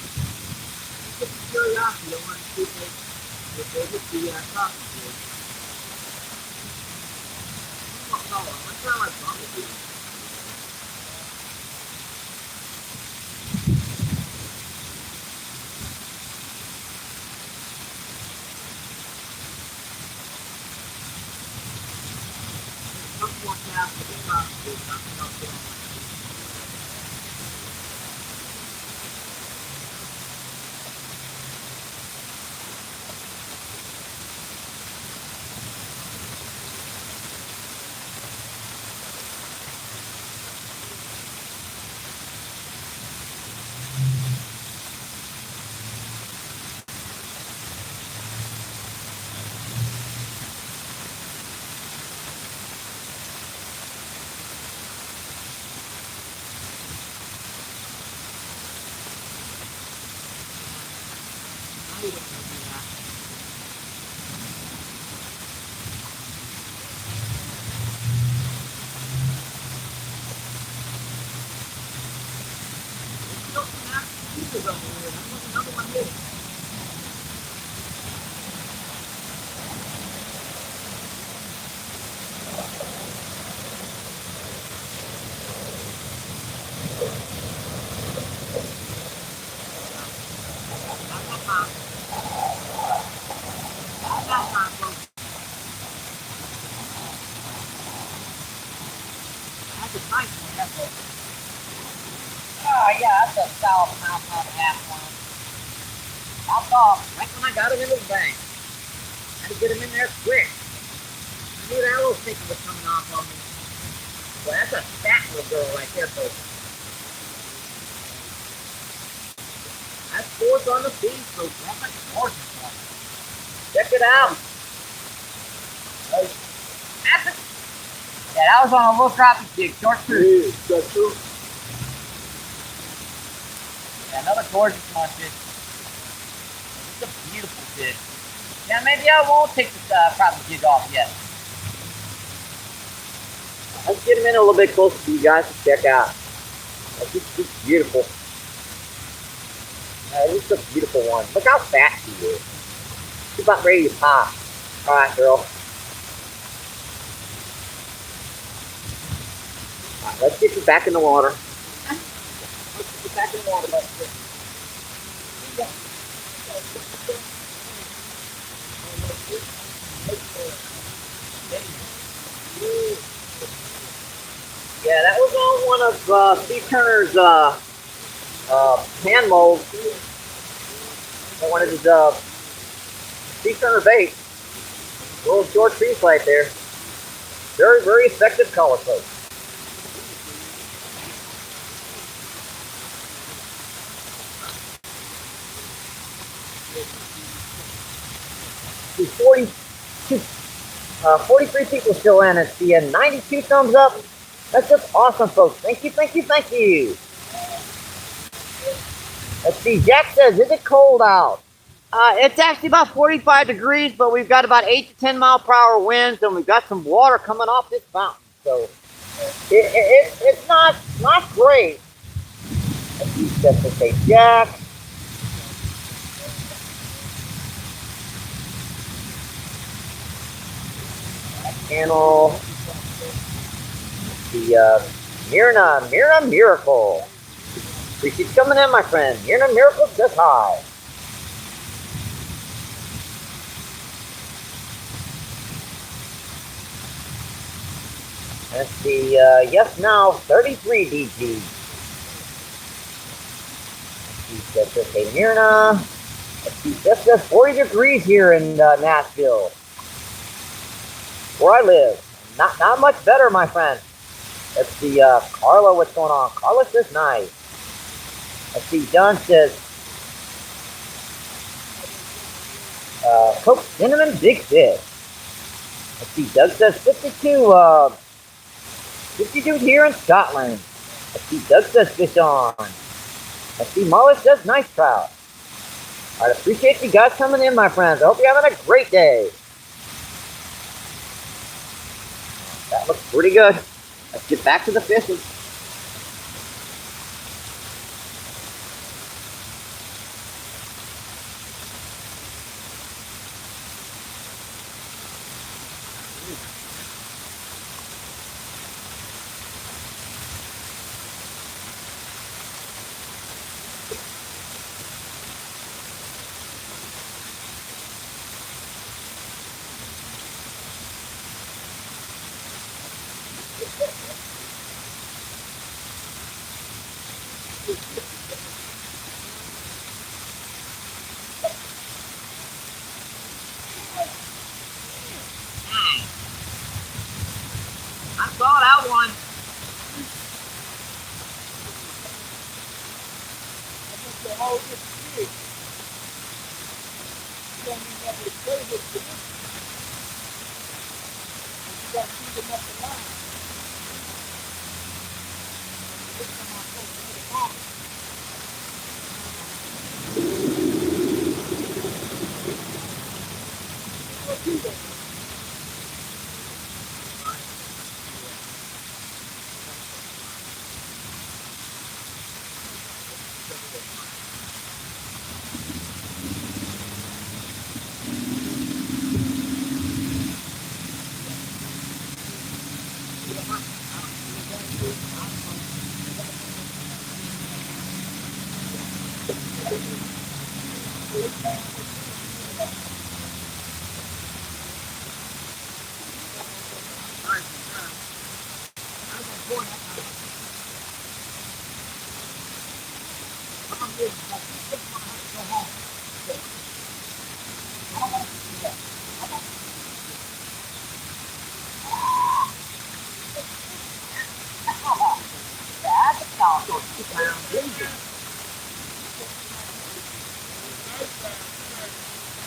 Just a curiosity. I want to see if they hit the topping here. Oh, no. I'm going to try my bumblebee. Some more cast with the topping here. Nothing else going on. you don't want to do that. There's still some active pieces over here. That was another one hit. That's a nice one, that was. Oh yeah, that's a solid mouth and a half one. Popped off right when I got him into the bank. Had to get him in there quick. I knew that little sticky was coming off on me. Well, that's a fat little girl right there, folks. That's fourth on the feed, folks. That's a gorgeous one. Check it out. That's a... Yeah, that was on a little crappie jig, short tooth. Yeah, short tooth. Yeah, another gorgeous one, fish. It's a beautiful fish. Yeah, maybe I won't take the crappie jig off yet. Let's get him in a little bit closer for you guys to check out. That's just beautiful. It's a beautiful one. Look how fat she is. She's about ready to pop. Alright, girl. Alright, let's get you back in the water. Let's get back in the water, buddy. Yeah, that was on one of Steve Turner's hand molds. One of his Steve Turner baits. Little short piece right there. Very, very effective color, folks. There's 43 people still in. It's the 92 thumbs up. That's just awesome, folks. Thank you, thank you, thank you. Let's see. Jack says, is it cold out? It's actually about 45 degrees, but we've got about 8 to 10 mile per hour winds, and we've got some water coming off this mountain. So it's not great. Let's see. That's to say, Jack. Channel. The Myrna Miracle. She's coming in, my friend. Myrna Miracle says hi. Let's see, yes now, 33 DG. Let's see, okay, Myrna. Let's see, that's just 40 degrees here in Nashville. Where I live. Not much better, my friend. Let's see, Carla, what's going on? Carla says nice. Let's see, John says, Coke Cinnamon Big Fish. Let's see, Doug says 52 here in Scotland. Let's see, Doug says fish on. Let's see, Marla says nice trout. Alright, appreciate you guys coming in, my friends. I hope you're having a great day. That looks pretty good. Let's get back to the fishing. I saw that one.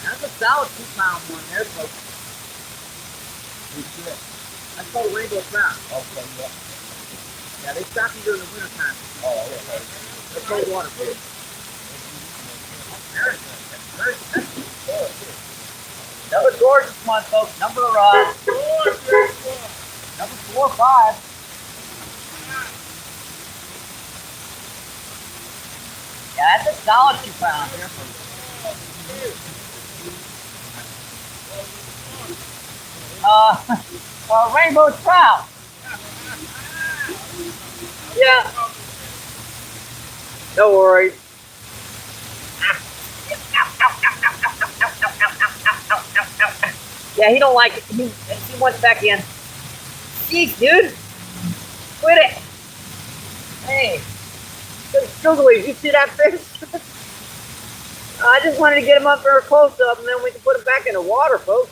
That's a solid 2-pound one there, folks. That's called rainbow trout. Okay, yeah. Yeah, they stop you during the winter time. Oh, okay. They're cold water fish. Another gorgeous one, folks. Number 4 or 5. Yeah, that's a solid 2-pound here, folks. Rainbow trout. Yeah. No worries. Yeah, he don't like it. He wants back in. Jeez, dude. Quit it. Hey. Struggling. You see that fish? I just wanted to get him up for a close-up, and then we can put him back in the water, folks.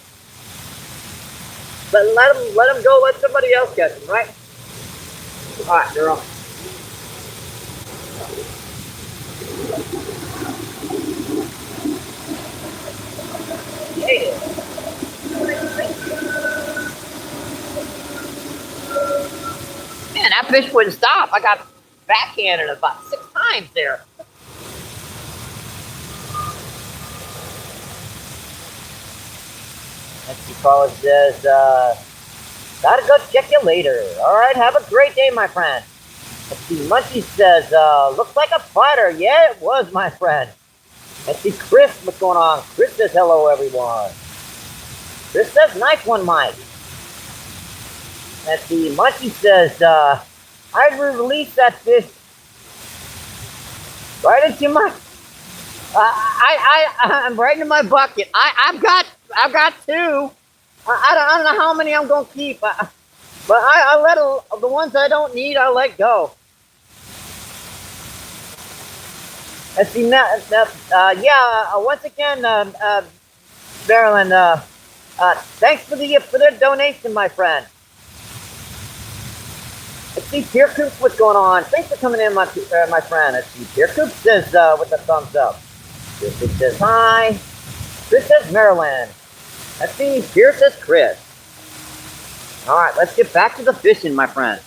But let him go. Let somebody else catch him, right? All right, they're on. Yeah. Man, that fish wouldn't stop. I got backhanded about 6 times there. Let's see, Carlos says, gotta go check you later. All right, have a great day, my friend. Let's see, Munchie says, looks like a fighter. Yeah, it was, my friend. Let's see, Chris, what's going on? Chris says, hello, everyone. Chris says, nice one, Mike. Let's see, Munchie says, I released that fish right into my, I'm right in my bucket. I've got 2. I don't know how many I'm gonna keep, but I let the ones I don't need, I let go. Let's see, once again, Marilyn, thanks for the donation, my friend. Let's see, Pierre Coops, what's going on? Thanks for coming in, my friend. Let's see, Pierre Coops says, with the thumbs up. Pierre Coops says, hi. Chris says, Marilyn. Let's see, Pierre says, Chris. All right, let's get back to the fishing, my friend.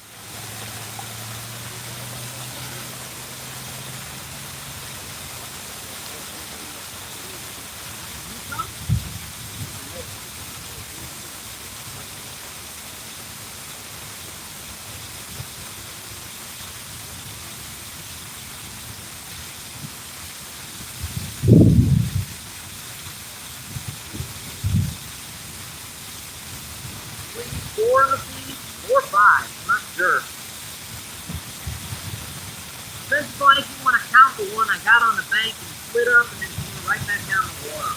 Four in the feed, 4 or 5, I'm not sure. Depends on if you want to count the one I got on the bank and split up and then throw right back down the water.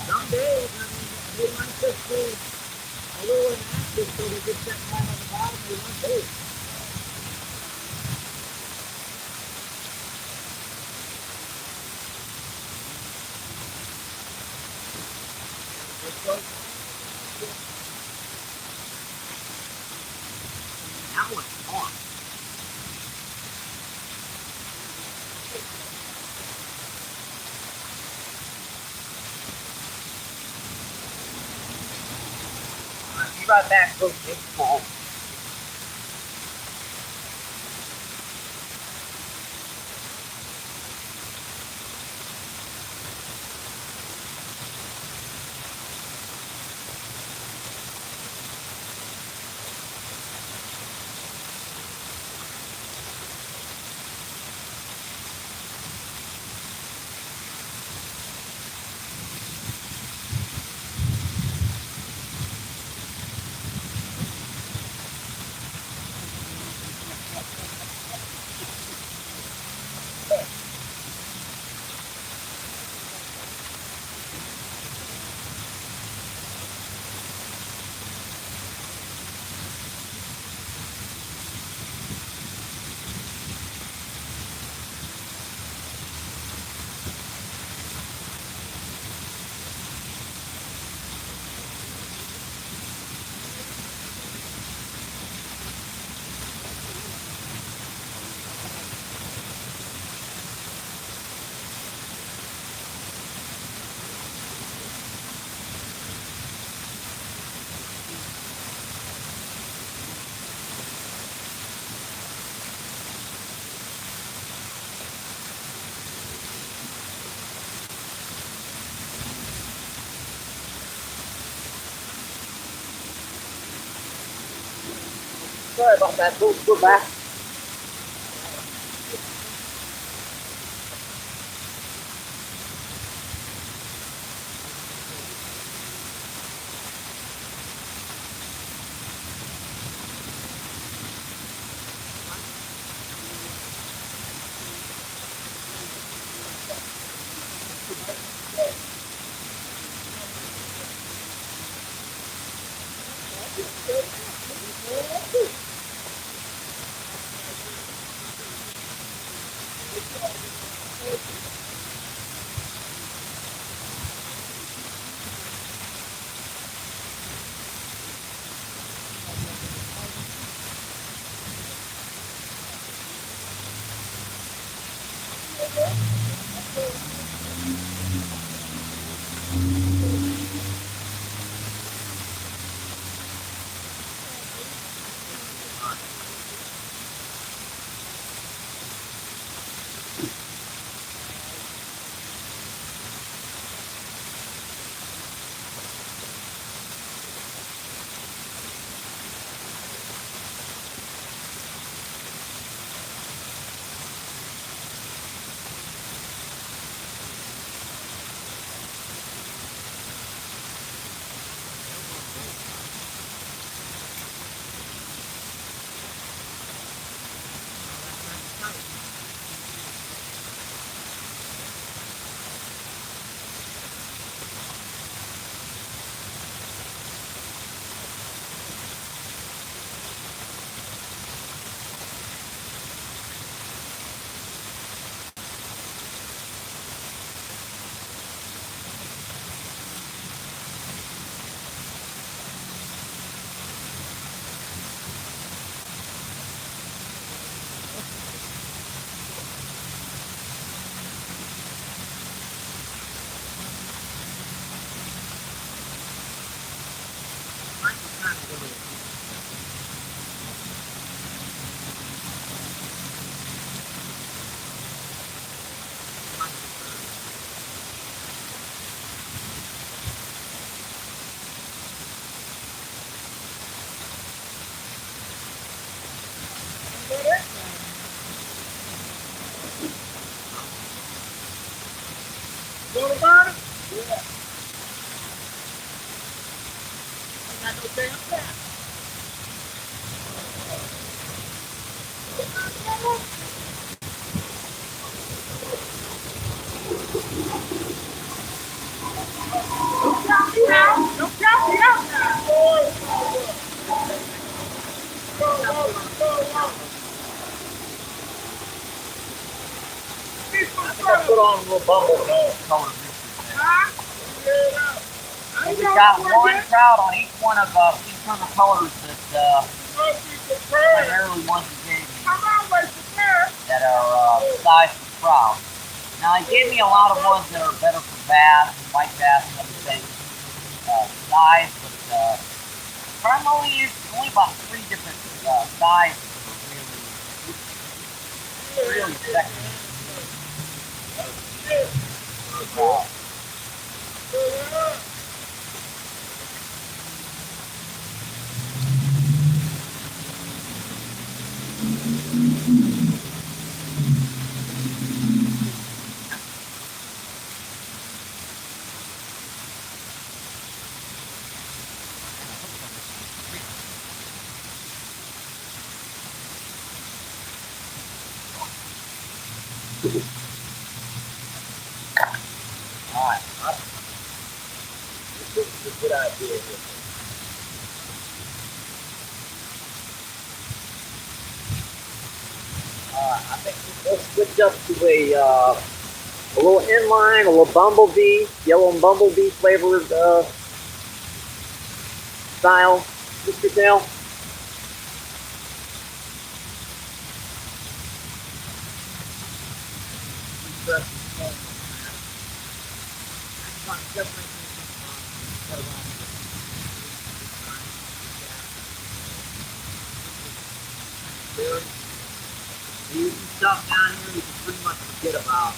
Some days, I mean, they might just be a little inactive so they get set right on the bottom of one bait. That one's hard. I'll be right back, folks. It's cold. Sorry about that, folks. We're back. What about it? Yeah. I got no damn tap. Don't count me out. Don't count me out now. I think I put on a little bumblebee color mixture there. We got one trout on each one of each of the colors that primarily ones he gave me that are size for trout. Now he gave me a lot of ones that are better for bass, white bass, and everything size, but primarily only about 3 different sizes are really sexy. Alright, this is a good idea here. I think we'll switch up to a little inline, a little bumblebee, yellow and bumblebee flavored style, Mr. Tail. Using stuff down here you can pretty much forget about.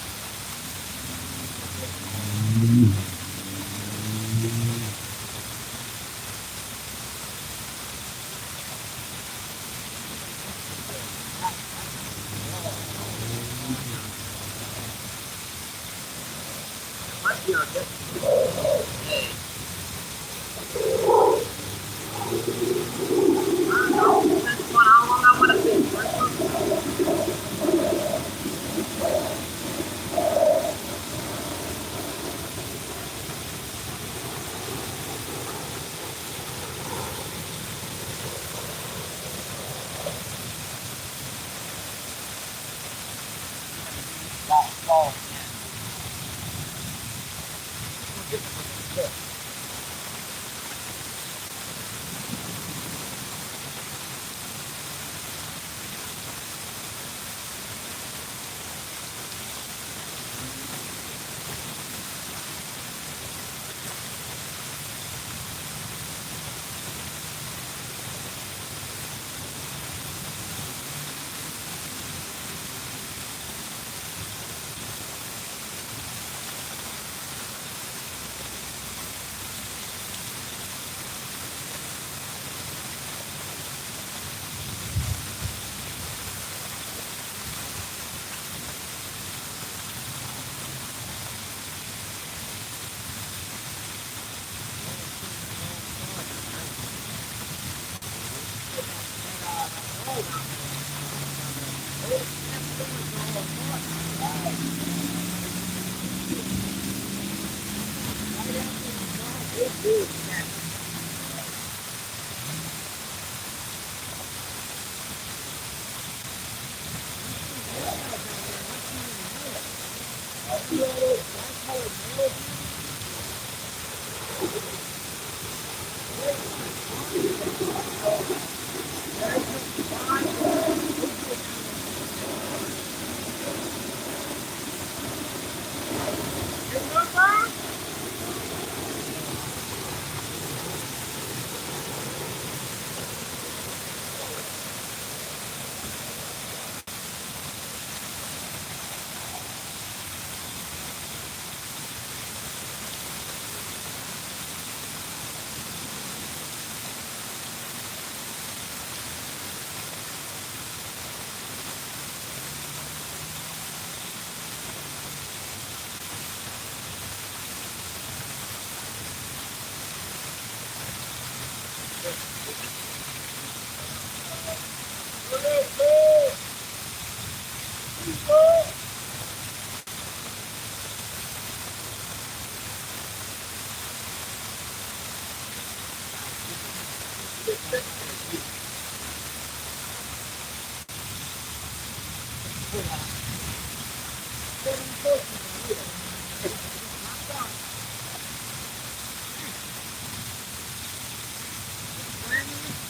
They do that. See all those black-colored males?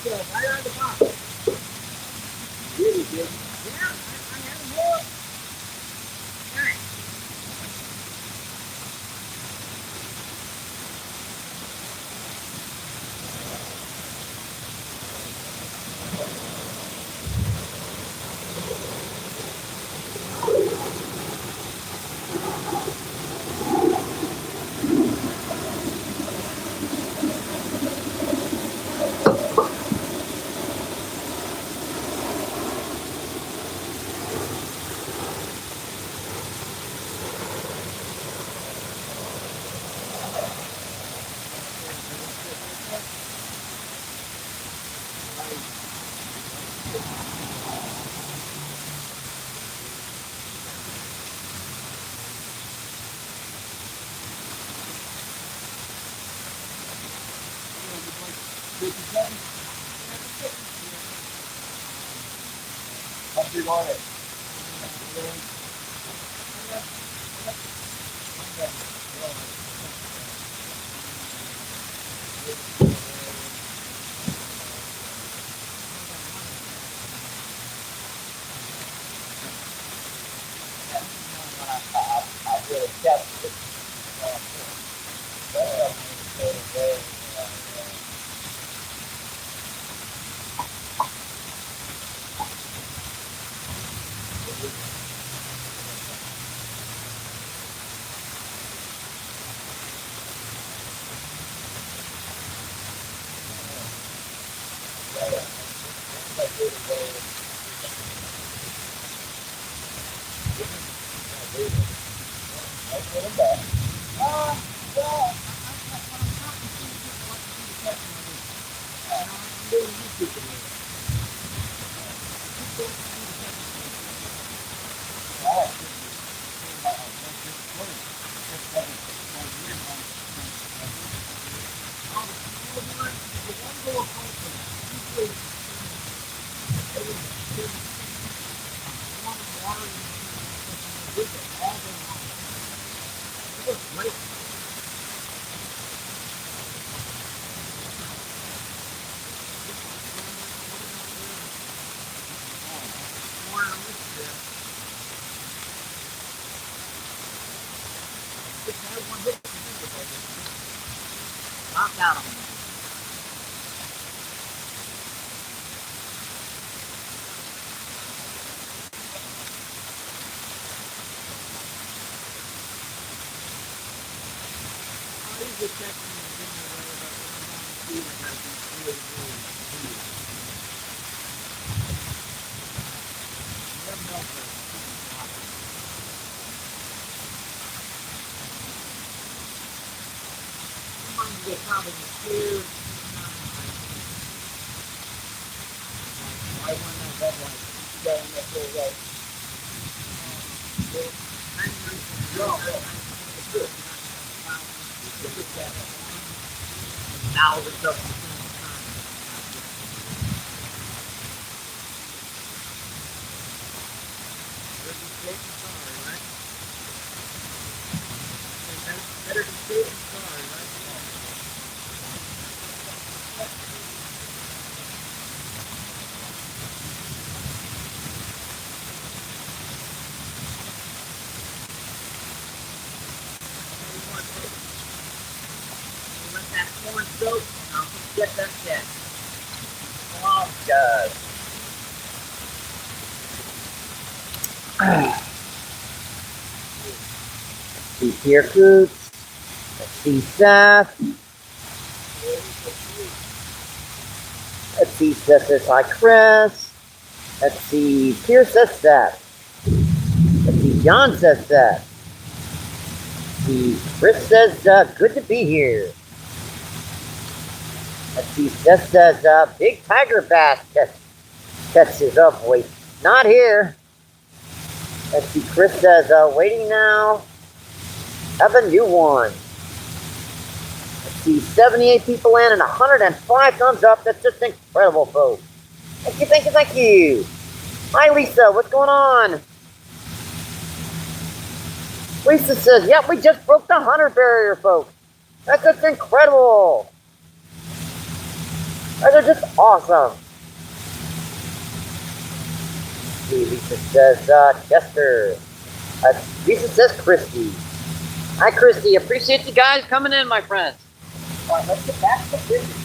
Right on the bottom. Really good. Yeah, I had them more. Nice. How big are they? Knocked out on me. I usually check in the beginning of the day, but when I'm on the field, I gotta be really, really. You never know where it's going to happen. Sometimes you get caught in the clear. I won that red light. You got in that full right. Go. It's good. thousands of them. Better be safe than sorry, right? Better be safe than sorry, right? Let that corn soak, and I'll come get that cat. Oh, God. See here, Coots. Let's see Seth. Let's see Seth says hi, Chris. Let's see Pierce says Seth. Let's see John says Seth. Let's see Chris says good to be here. Let's see Seth says big tiger bass catches up. Wait, not here. Let's see Chris says waiting now. Have a new one. Let's see 78 people in and 105 thumbs up. That's just incredible, folks. Thank you, thank you, thank you. Hi, Lisa. What's going on? Lisa says, yep, we just broke the 100 barrier, folks. That's just incredible. Those are just awesome. Let's see, Lisa says, Chester. Lisa says, Christy. Hi, Christy. Appreciate you guys coming in, my friends. All right, let's get back to fishing.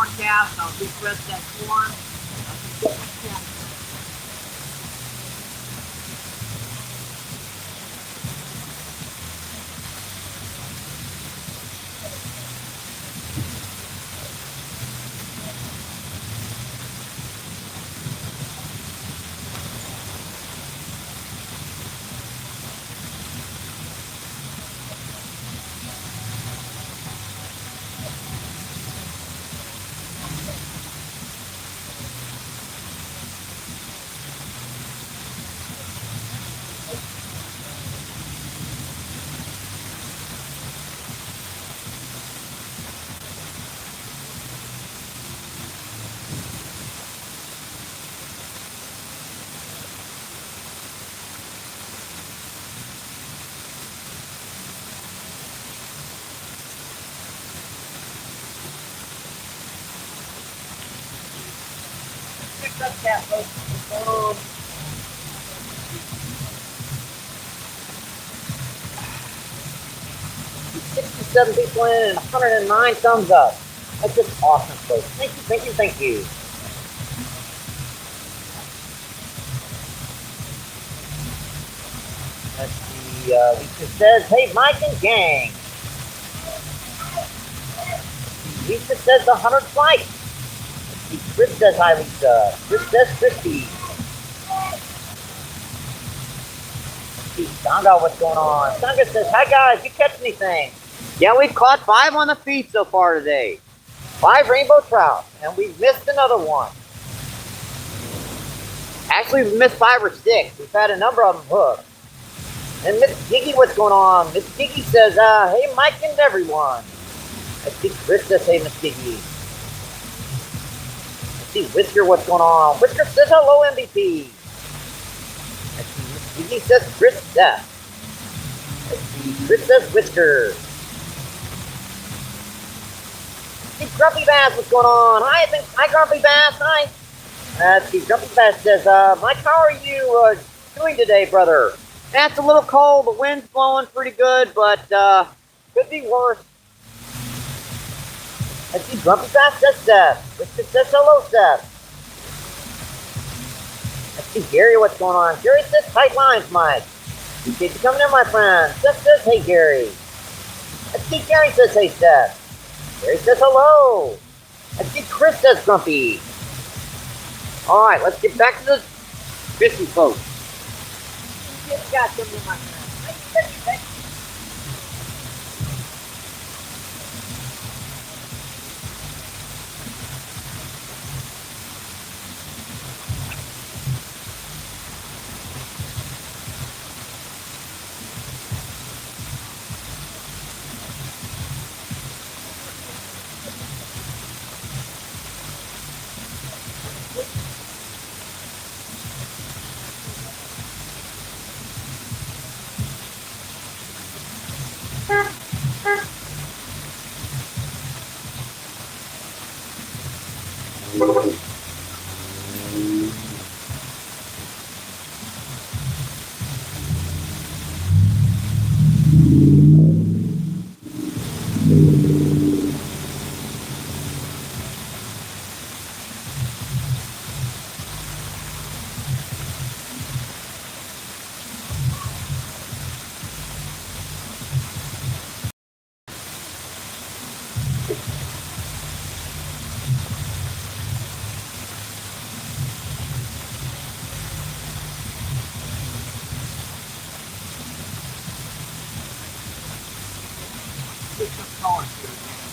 corn cast. I'll refresh that corn. I can get my cast. Picked up that boat. 67 people in and 109 thumbs up. That's just awesome, folks. Thank you, thank you, thank you. Let's see, Lisa says, hey, Mike and gang. Lisa says 100 likes. Let's see, Chris says hi, Lisa. Chris says Christy. Let's see, Sanga, what's going on? Sanga says, hi guys, you catch anything? Yeah, we've caught 5 on the feed so far today. 5 rainbow trout, and we've missed another one. Actually, we've missed 5 or 6. We've had a number of them hooked. And Miss Giggy, what's going on? Miss Giggy says, hey, Mike and everyone. Let's see, Chris says, hey, Miss Giggy. Let's see, Whisker, what's going on? Whisker says, hello, MVP. Let's see, Miss Giggy says, Chris Steph. Let's see, Chris says, Whisker. Let's see, Grumpy Bass, what's going on? Hi, Grumpy Bass, hi. Let's see, Grumpy Bass says, Mike, how are you doing today, brother? It's a little cold, the wind's blowing pretty good, but could be worse. Let's see, Grumpy Bass says Seth. Whisker says hello, Seth. Let's see, Gary, what's going on? Gary says tight lines, Mike. Appreciate you coming in, my friend. Seth says, hey, Gary. Let's see, Gary says, hey, Seth. Gary says hello. Let's see, Chris says Grumpy. All right, let's get back to the fishing, folks. Just got them in my hand. Thank you. Get some going here, man.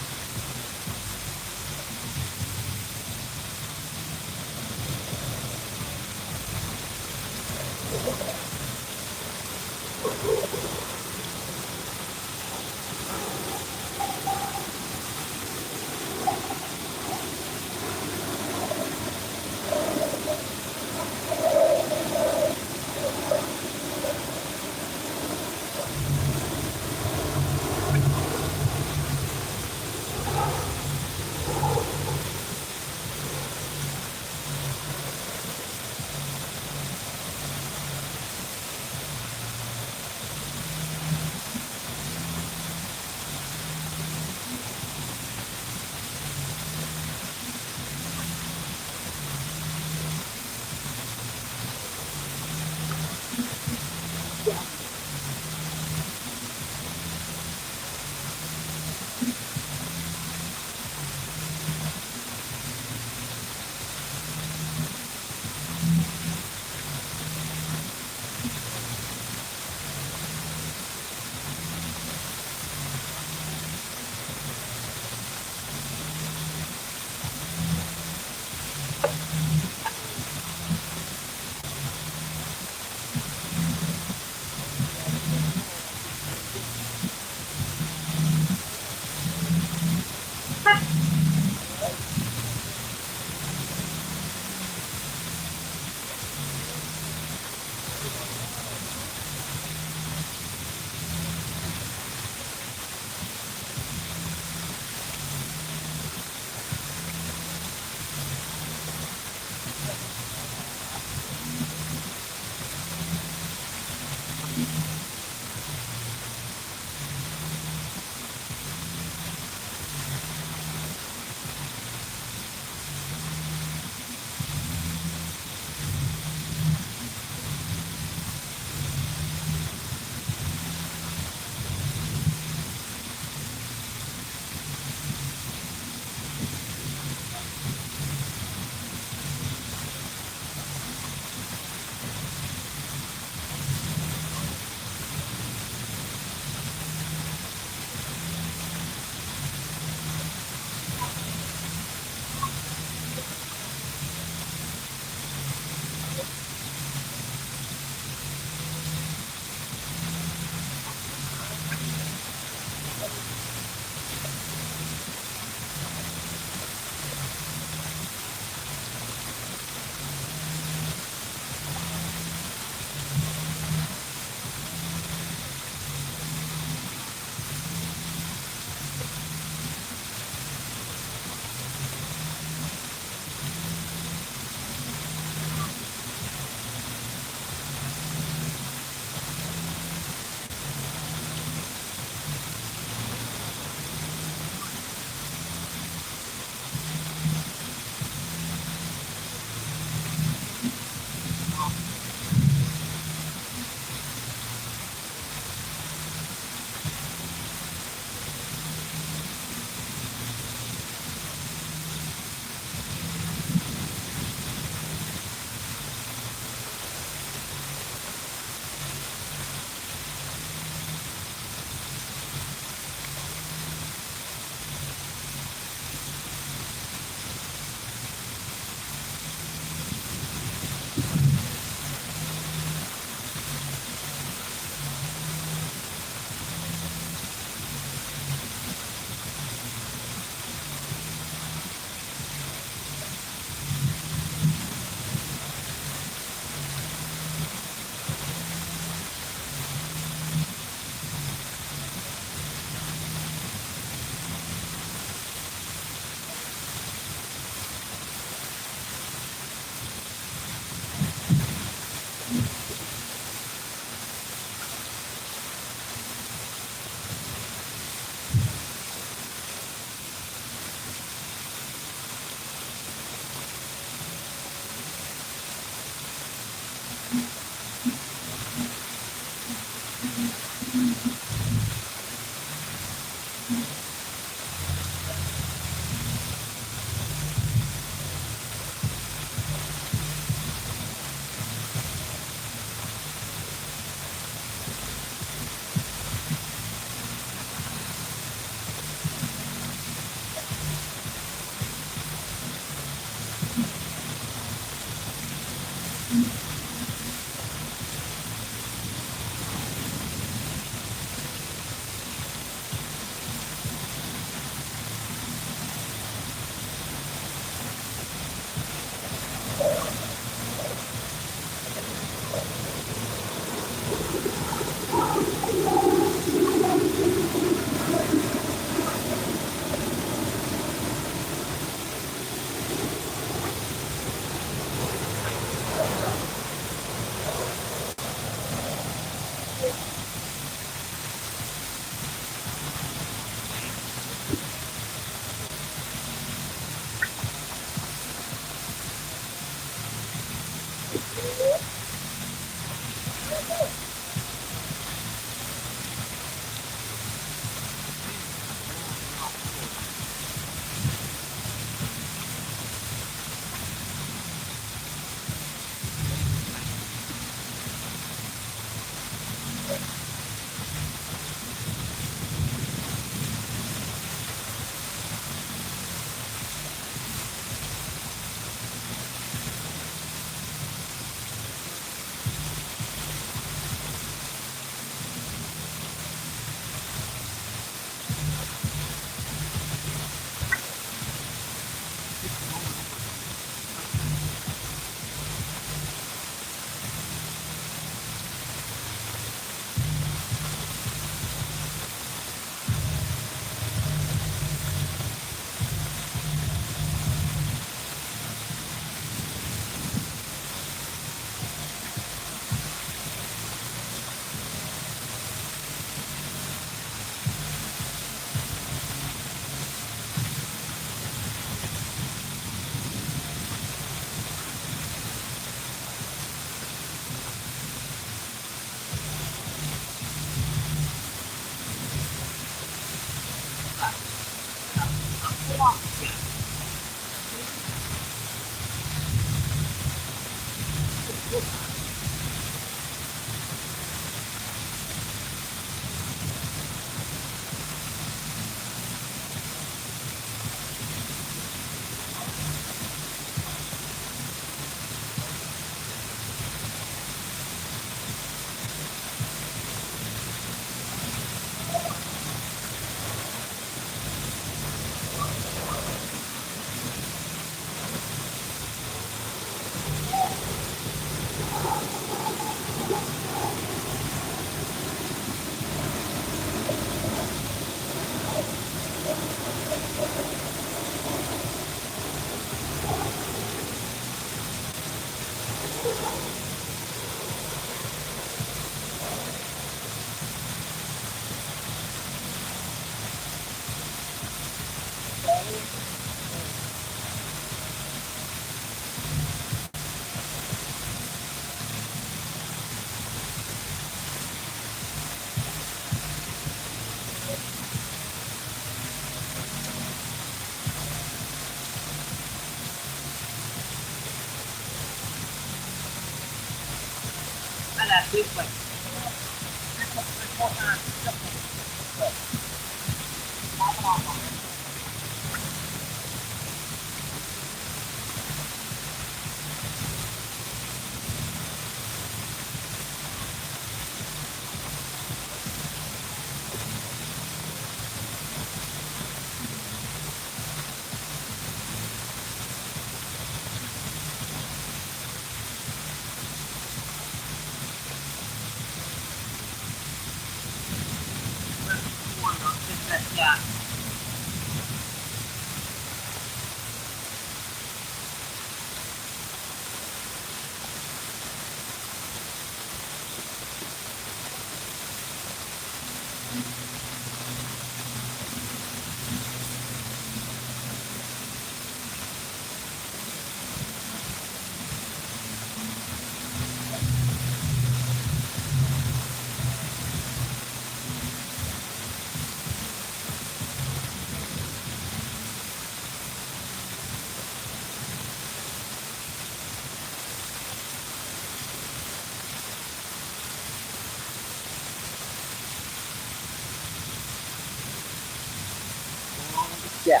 Yeah.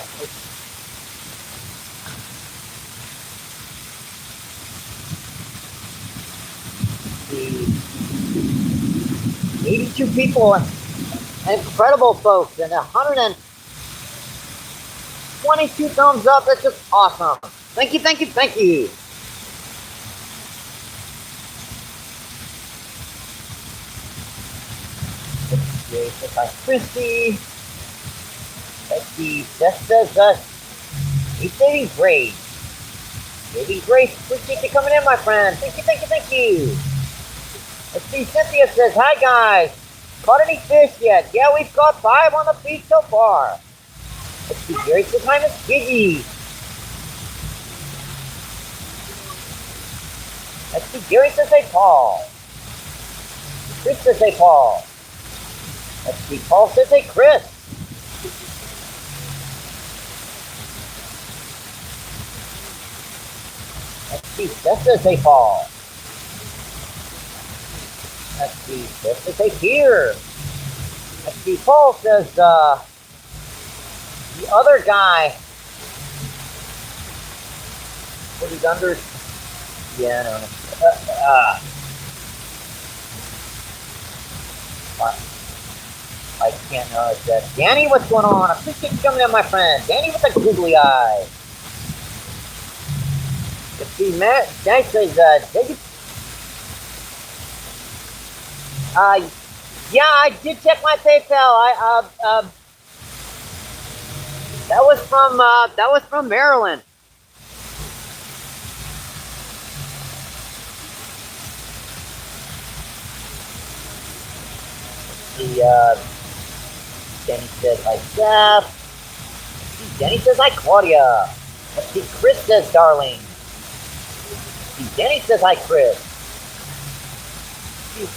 The 82 people and incredible folks and 122 thumbs up. That's just awesome. Thank you, thank you, thank you. Let's by Christy. Let's see. That says he's saving Grace. Saving Grace. Appreciate you coming in, my friend. Thank you, thank you, thank you. Let's see. Cynthia says, hi guys. Caught any fish yet? Yeah, we've caught 5 on the feed so far. Let's see. Gary says, hi, Miss Giggy. Let's see. Gary says, hey, Paul. Chris says, hey, Paul. Let's see. Paul says, hey, Chris. Let's see. Seth says, hey, Paul. Let's see. Seth says, hey, here. Let's see. Paul says, the other guy. What he's under. Yeah, no. I can't know that. Danny, what's going on? I appreciate you coming in, my friend. Danny with the googly eye. Let's see, Matt. Danny says, yeah, I did check my PayPal. That was from Maryland. Danny says, hi, Jeff. Danny says, hi, Claudia. Let's see, Chris says, darling. Danny says, hi, Chris.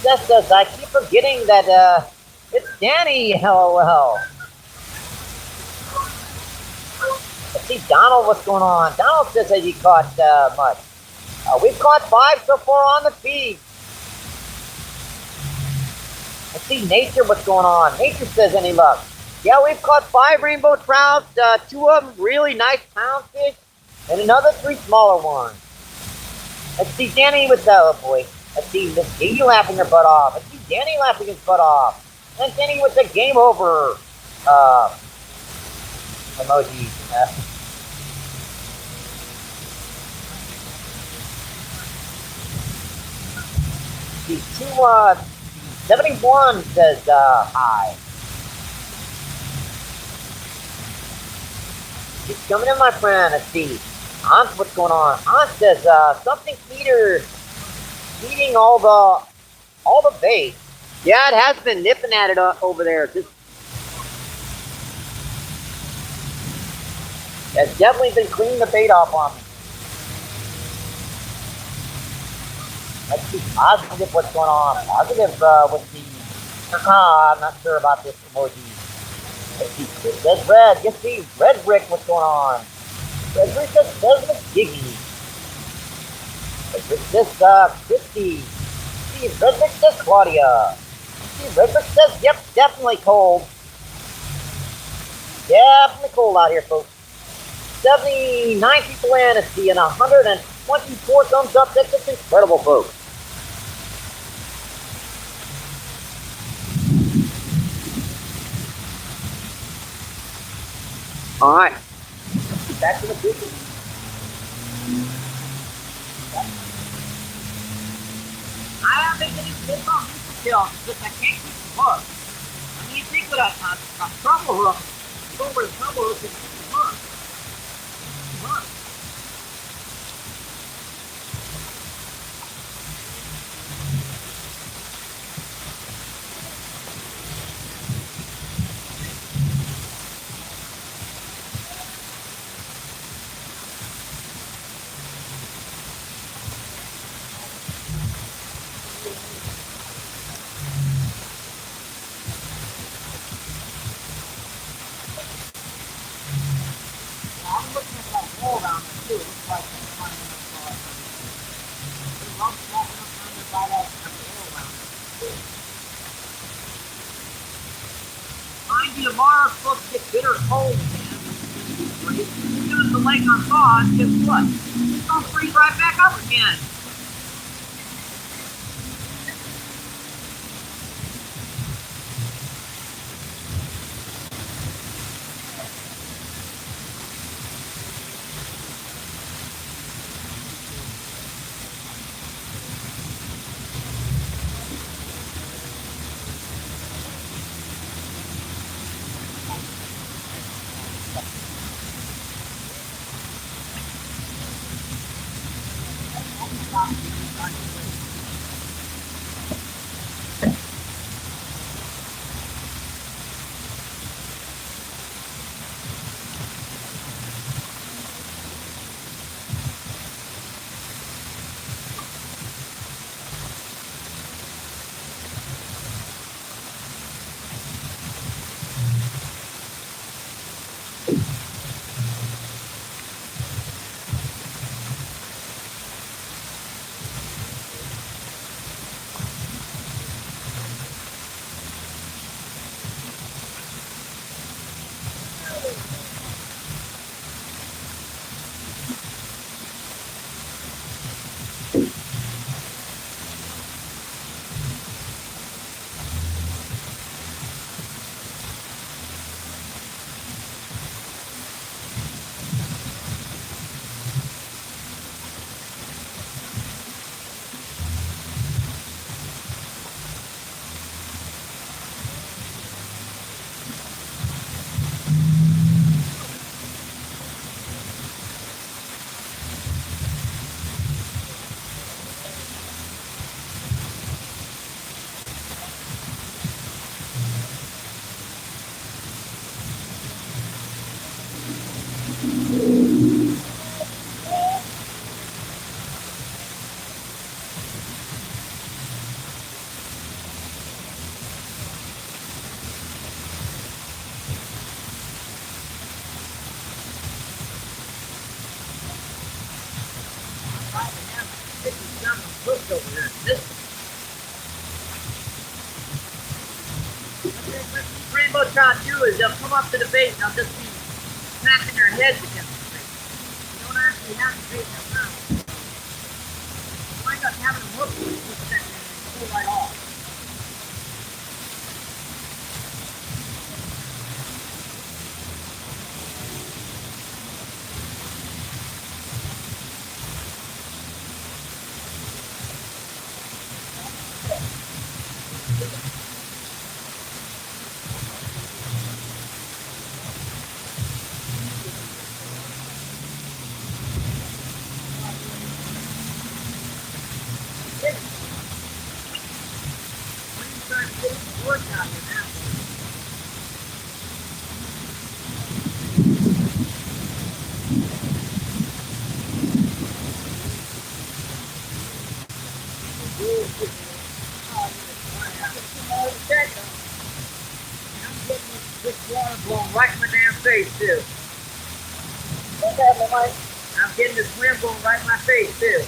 Seth says, I keep forgetting that, it's Danny, LOL. Let's see, Donald, what's going on? Donald says that he caught, much. We've caught 5 so far on the feed. Let's see, Nature, what's going on? Nature says, any luck? Yeah, we've caught 5 rainbow trout, 2 of them really nice poundfish, and another 3 smaller ones. Let's see, Danny with the, oh boy. Let's see, Miss Giggy laughing her butt off. Let's see, Danny laughing his butt off. And Danny with the game over, emoji. See, 71 says, hi. She's coming in, my friend. Let's see. Aunt, what's going on? Aunt says, something eating all the bait. Yeah, it has been nipping at it over there. It's definitely been cleaning the bait off on me. Let's see, Positive, what's going on? Positive with the, I'm not sure about this emoji. Let's see, Chris says red. You see, Red Brick, what's going on? Red Brick says Miss Giggy. Red Brick says Christy. See, Red Brick says Claudia. See, Red Brick says, yep, definitely cold. Definitely cold out here, folks. 79 people in, let's see, and 124 thumbs up. That's just incredible, folks. All right, back to the fishing. I have been getting fish on Instagram because I can't keep the hook. I mean, you think with a trouble hook, you go over the trouble hook and keep the hook. Tomorrow it's supposed to get bitter cold again. freeze. As soon as the lake unthaws, guess what? It's gonna freeze right back up again. Over here. What rainbow trout do is they'll come up to the bait and they'll just be smacking their heads against the bait. You don't actually have the bait in their mouth. You wind up having them hooked with a second and pull right off. Right in my damn face too. What's happening, Mike? I'm getting this wind blowing right in my face too.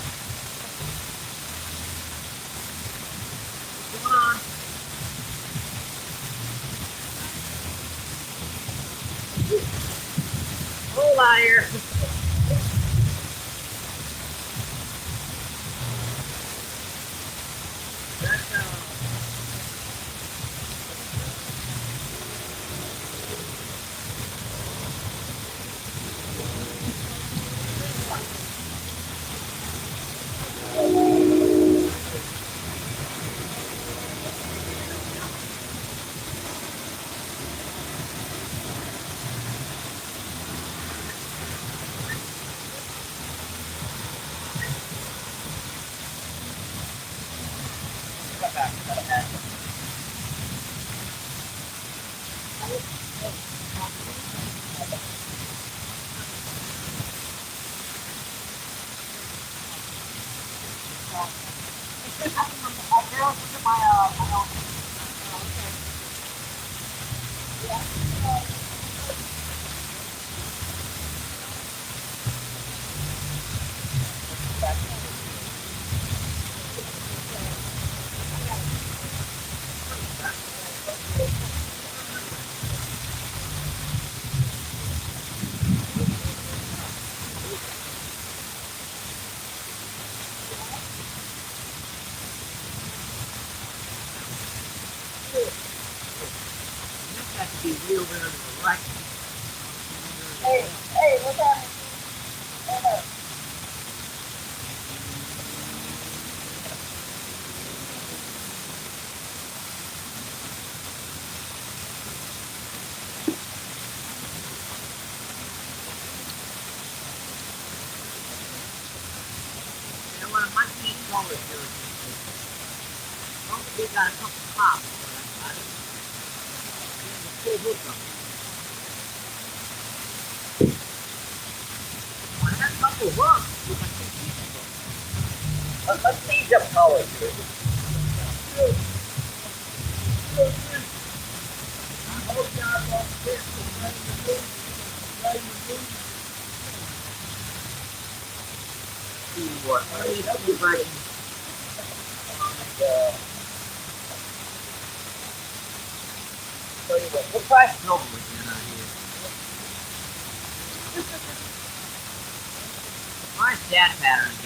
What's going on? Hold on here. That's because of the light. Hey, what's happening? You know what? I might need colors here. We got a couple pops, but I didn't full hook them. I had a couple hooks with my 2 pieces. Let's change up colors here. I hope y'all don't fit the ready to move. Ready to move. See what? Let me see if I can Tell you what, we'll try help again out here. Nice dad pattern again.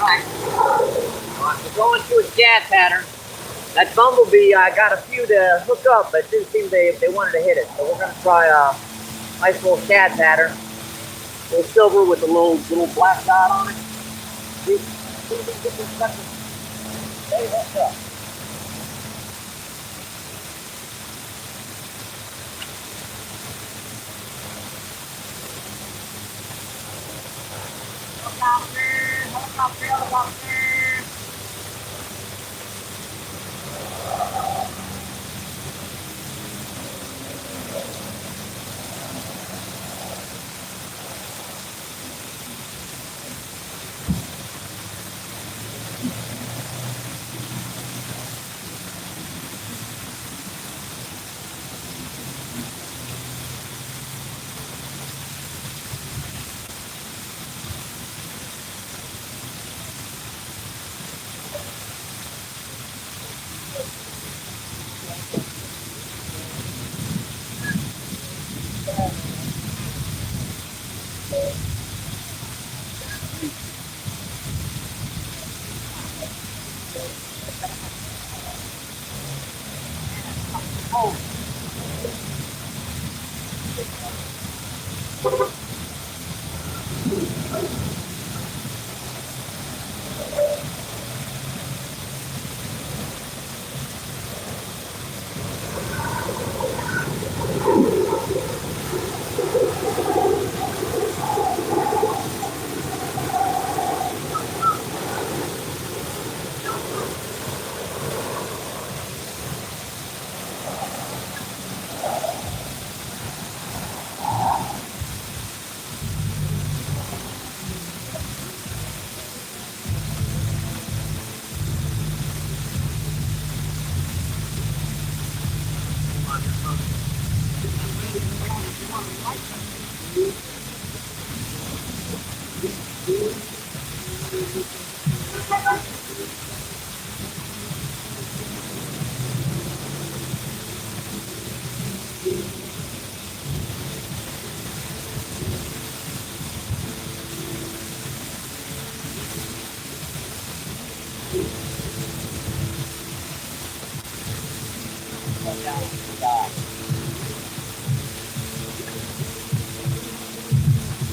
Alright, we're going to a dad pattern. That bumblebee, I got a few to hook up, but it didn't seem they wanted to hit it. So we're going to try a nice little shad pattern. A little silver with a little black dot on it. See if we can get this sucker. Stay hooked up. Helicopter.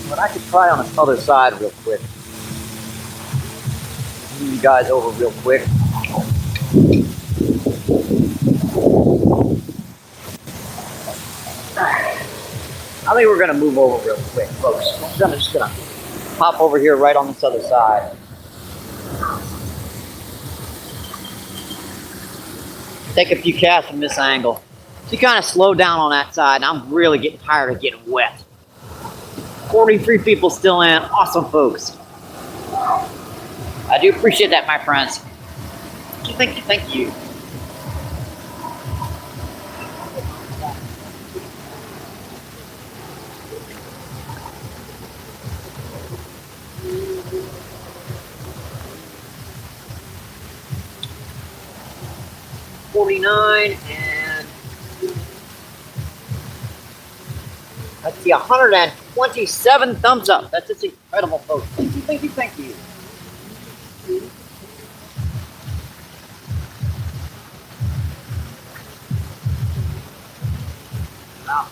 But I could try on this other side real quick. Move you guys over real quick. I think we're gonna move over real quick, folks. I'm just gonna hop over here right on this other side. Take a few casts from this angle. So you kind of slow down on that side, and I'm really getting tired of getting wet. 43 people still in. Awesome, folks. I do appreciate that, my friends. Thank you, thank you, thank you. $49 and let's see, 127 thumbs up. That's just incredible, folks. Thank you, thank you, thank you. Wow.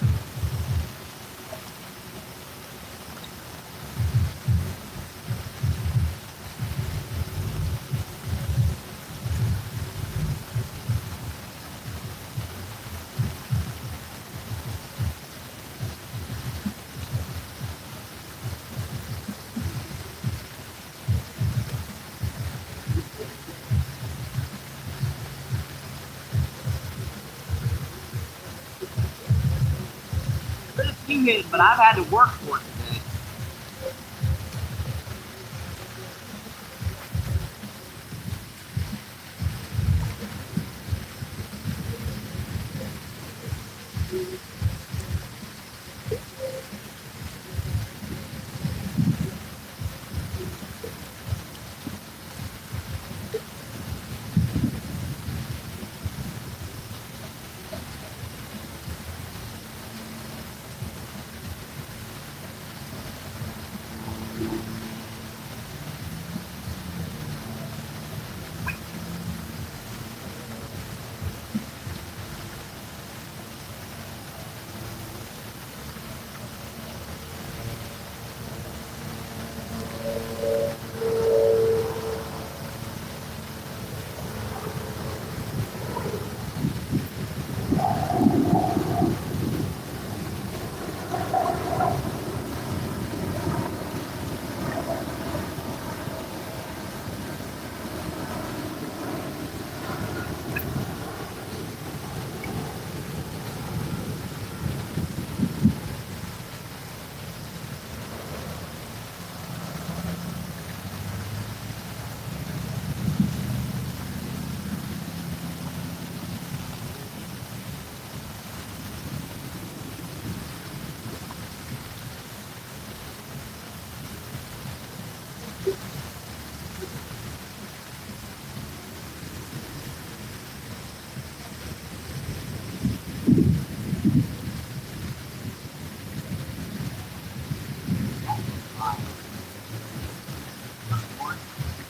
There's a few hits, but I've had to work for it today.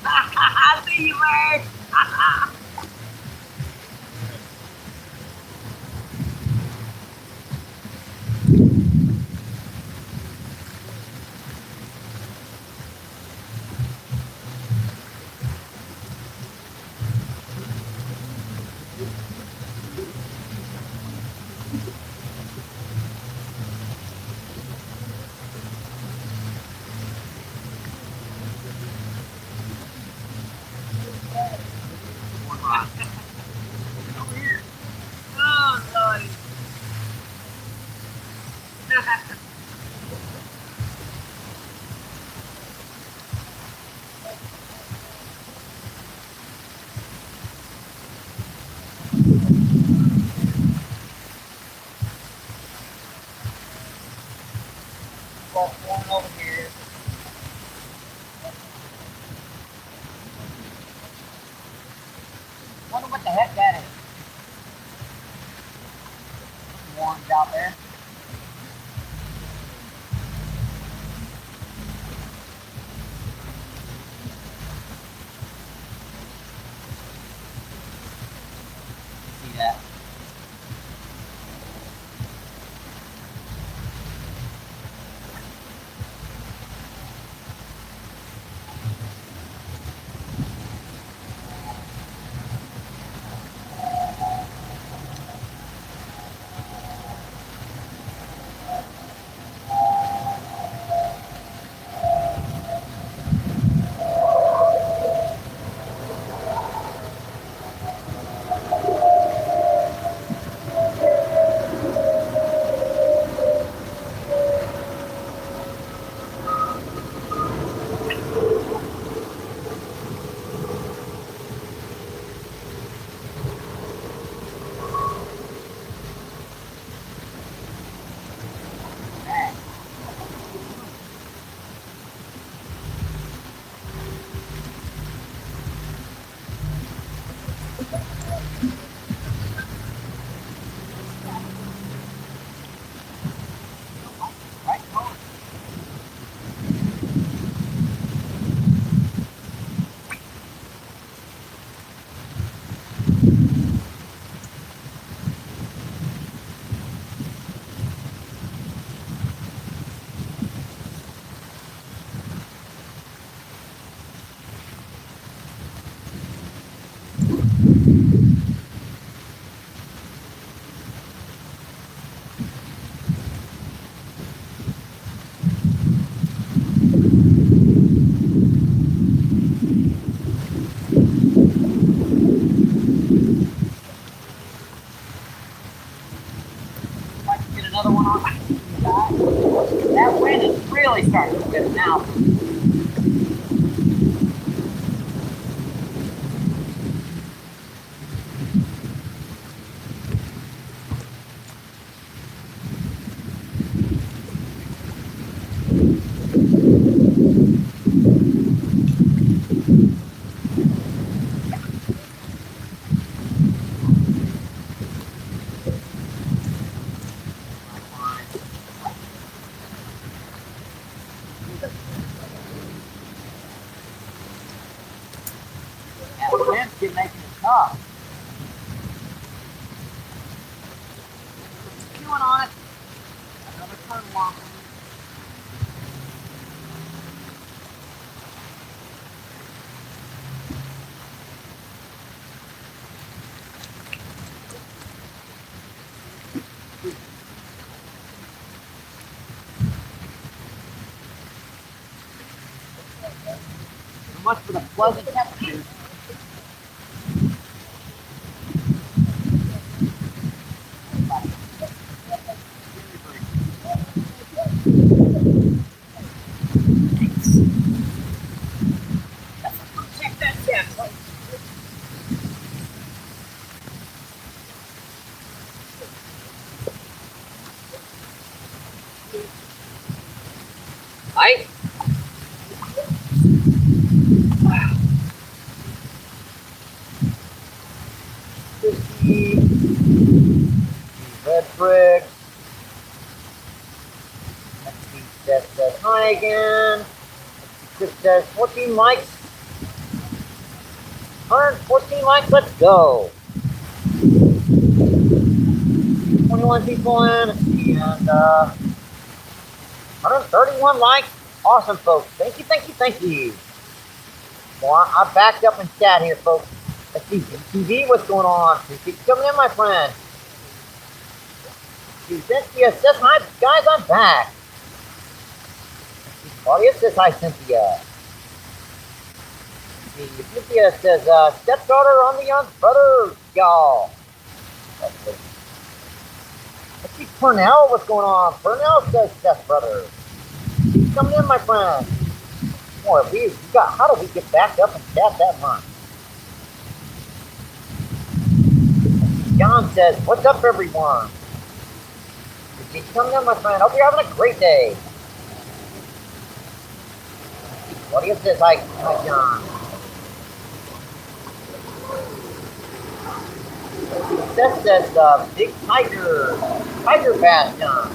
I see you, man. Over here. Oh, Lordy. One over here. Wonder what the heck that is. One's out there. See that? top. Chewing on it. Another turn long. So much for the pleasant temperature. Right? Red bricks. Let's see, Seth says hi again. Chris says 14 likes. 114 likes, let's go. 21 people in, and 131 likes. Awesome, folks. Thank you, thank you, thank you. Well, I backed up in chat here, folks. Let's see, TV, what's going on? Keep coming in, my friend. Cynthia says hi, guys, I'm back. Claudia says hi, Cynthia. Cynthia says, stepdaughter on the young brother, y'all. Let's see, Purnell, what's going on? Purnell says stepbrother. Keep coming in, my friend. Boy, how do we get back up and chat that much? John says, what's up, everyone? Keep coming in, my friend. Hope you're having a great day. Claudia says hi, John. Seth says, big tiger bass, John.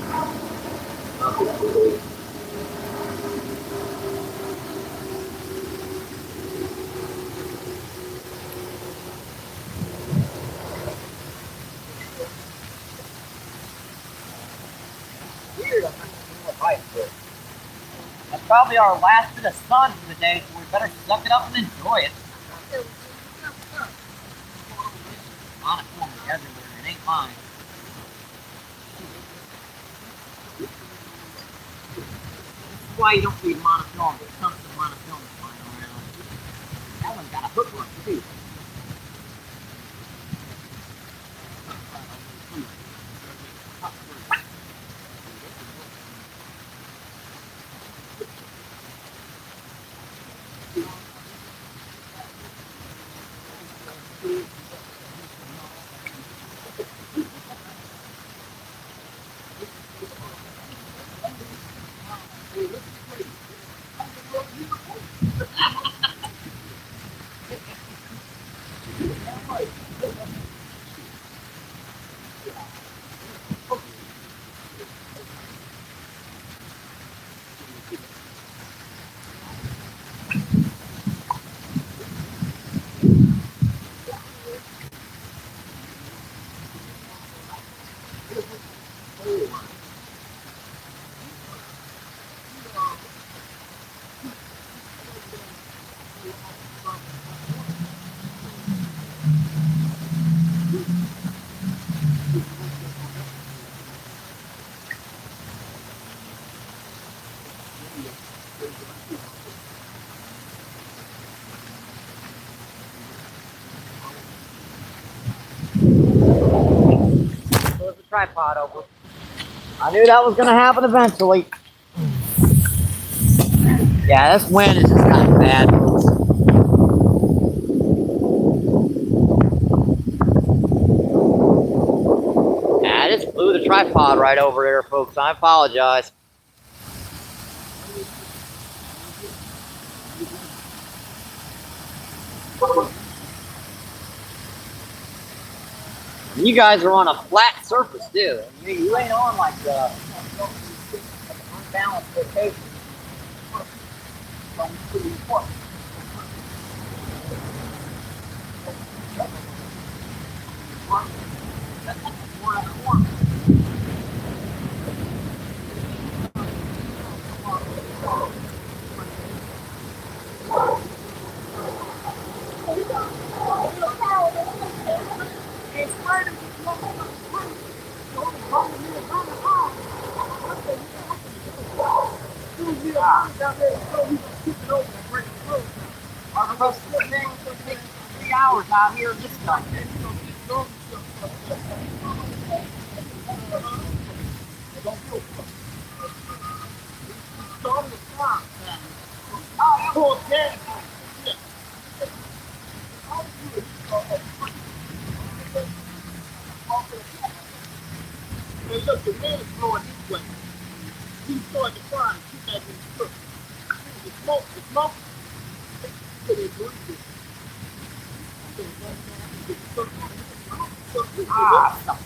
Weird, I'm not seeing what bites it. That's probably our last bit of sun for the day, so we better suck it up and enjoy it. Monofilm is everywhere, it ain't mine. This is why you don't read monofilm. There's tons of monofilm flying around. That one's got a hook on it, too. Tripod over. I knew that was going to happen eventually. Yeah, this wind is just kind of bad. Yeah, I just blew the tripod right over there, folks. I apologize. You guys are on a flat surface, too. You ain't on like unbalanced rotation. down there, so we can keep it open and break it through. Our supposed to take 3 hours out here this time. Look, the wind is blowing this way. He started to cry and keep that in the cook. The smoke. Ah, stop.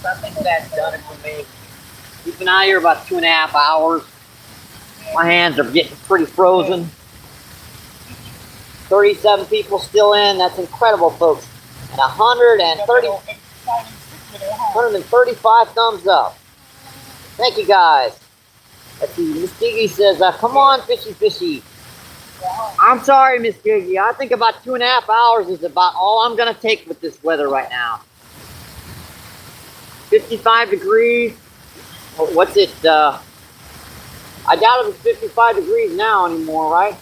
I think that's done it for me. We've been out here about 2.5 hours. My hands are getting pretty frozen. 37 people still in. That's incredible, folks. And 135 thumbs up. Thank you, guys. Let's see. Miss Giggy says, come on, fishy. I'm sorry, Miss Giggy. I think about 2.5 hours is about all I'm going to take with this weather right now. 55 degrees. What's it? I doubt if it's 55 degrees now anymore, right?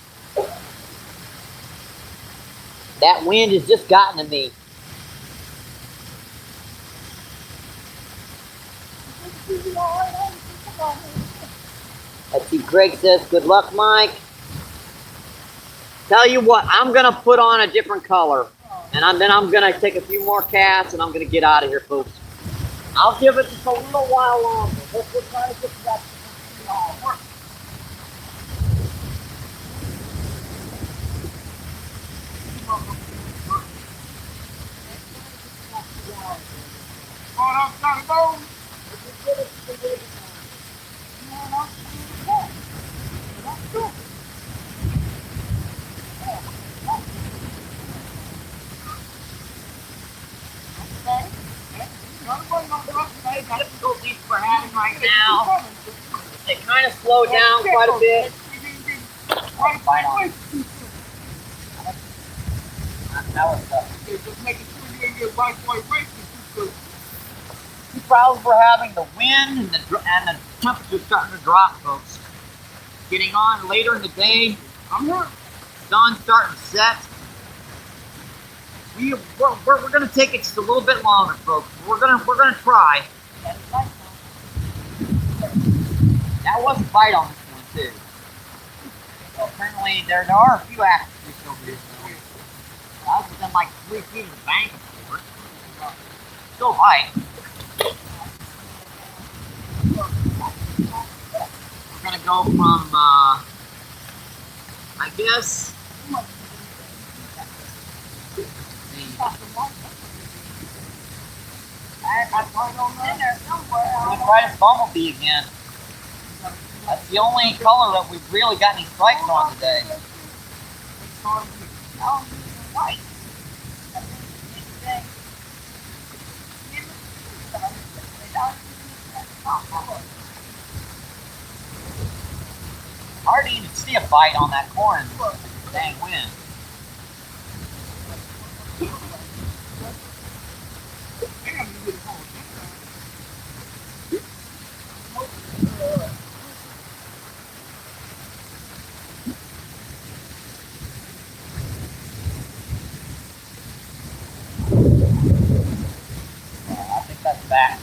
That wind has just gotten to me. Let's see, Greg says, good luck, Mike. Tell you what, I'm going to put on a different color. And then I'm going to take a few more casts and I'm going to get out of here, folks. I'll give it just a little while longer. We're trying to get to that work. We're having right now. They kind of slowed down quite a bit. That was tough. The problems we're having, the wind and the temperature starting to drop, folks. Getting on later in the day. Sun's starting to set. We're gonna take it just a little bit longer, folks. We're gonna try. That was a bite on this one too. So apparently there are a few active fish over here. So I was within like 3 feet of the bank, of course. Still a bite. We're gonna go from I guess. I'm gonna try this bumblebee again. That's the only color that we've really got any strikes on today. Hard to even see a bite on that corn in the dang wind. I think that's back.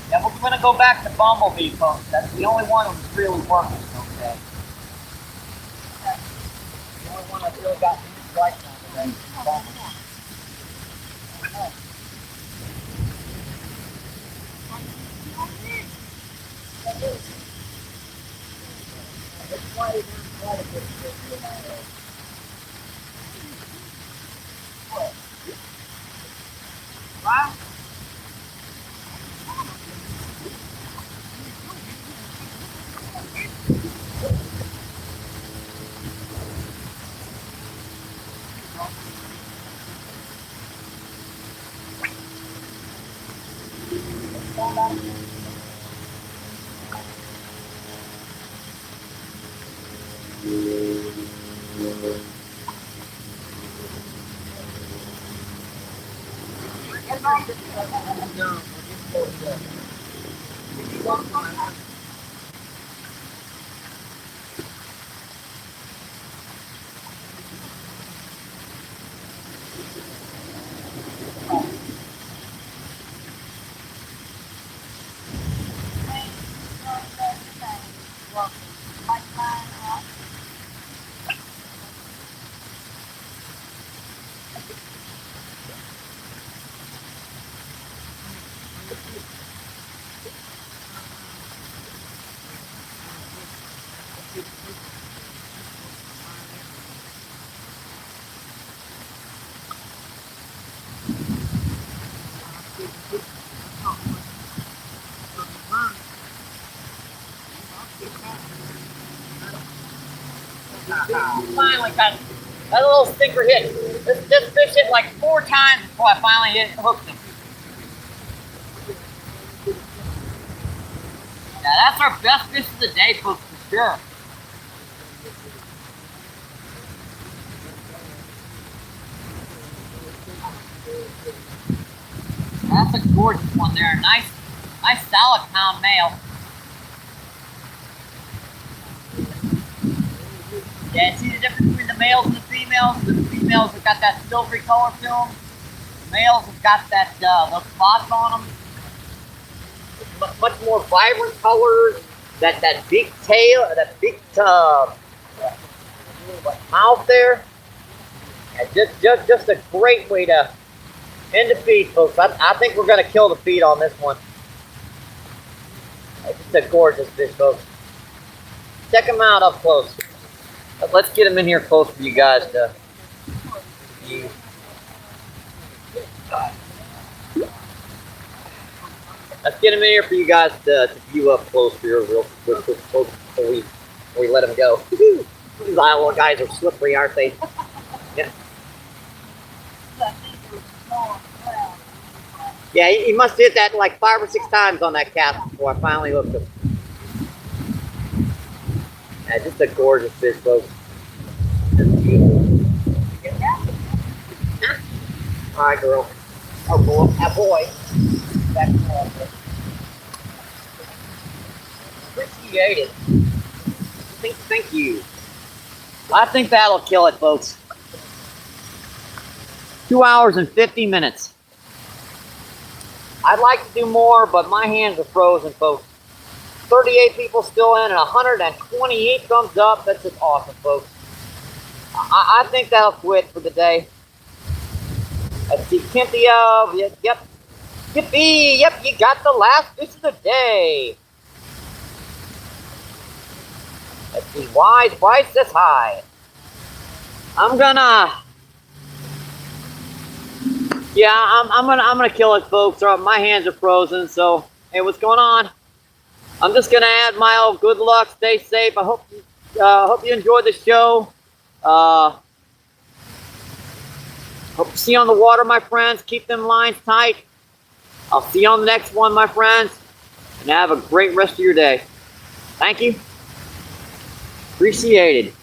Yeah, we're gonna go back to bumblebee, folks. That's the only one who's really working. Okay. The only one that's really got any strikes on today. Bumblebee. Wow. Finally got that little stinker hit. This fish hit like 4 times before I finally hooked him. Yeah, that's our best fish of the day, folks, for sure. That's a gorgeous one there. Nice solid pound male. Yeah, see the difference between the males and the females? The females have got that silvery color to them. The males have got that those spots on them. Much more vibrant colors. That big tail, that big mouth there. Yeah, just a great way to end the feed, folks. I think we're gonna kill the feed on this one. Just a gorgeous fish, folks. Check him out up close. Let's get him in here close for you guys to view. Let's get him in here for you guys to view up close here real quick before we let him go. These little guys are slippery, aren't they? Yeah. Yeah, he must have hit that like 5 or 6 times on that cast before I finally hooked him. Yeah, just a gorgeous fish, folks. All right, girl. Oh, boy. Oh, boy. Appreciate it. Thank you. I think that'll kill it, folks. 2 hours and 50 minutes. I'd like to do more, but my hands are frozen, folks. 38 people still in and 128 thumbs up. That's just awesome, folks. I think that'll quit for the day. Let's see, Cynthia. Yep. Yippee! Yep, you got the last fish of the day. Let's see, Wise says hi. I'm gonna kill it, folks. My hands are frozen, so hey, what's going on? I'm just gonna add my old good luck. Stay safe. I hope you enjoyed the show. Hope to see you on the water, my friends. Keep them lines tight. I'll see you on the next one, my friends. And have a great rest of your day. Thank you. Appreciated.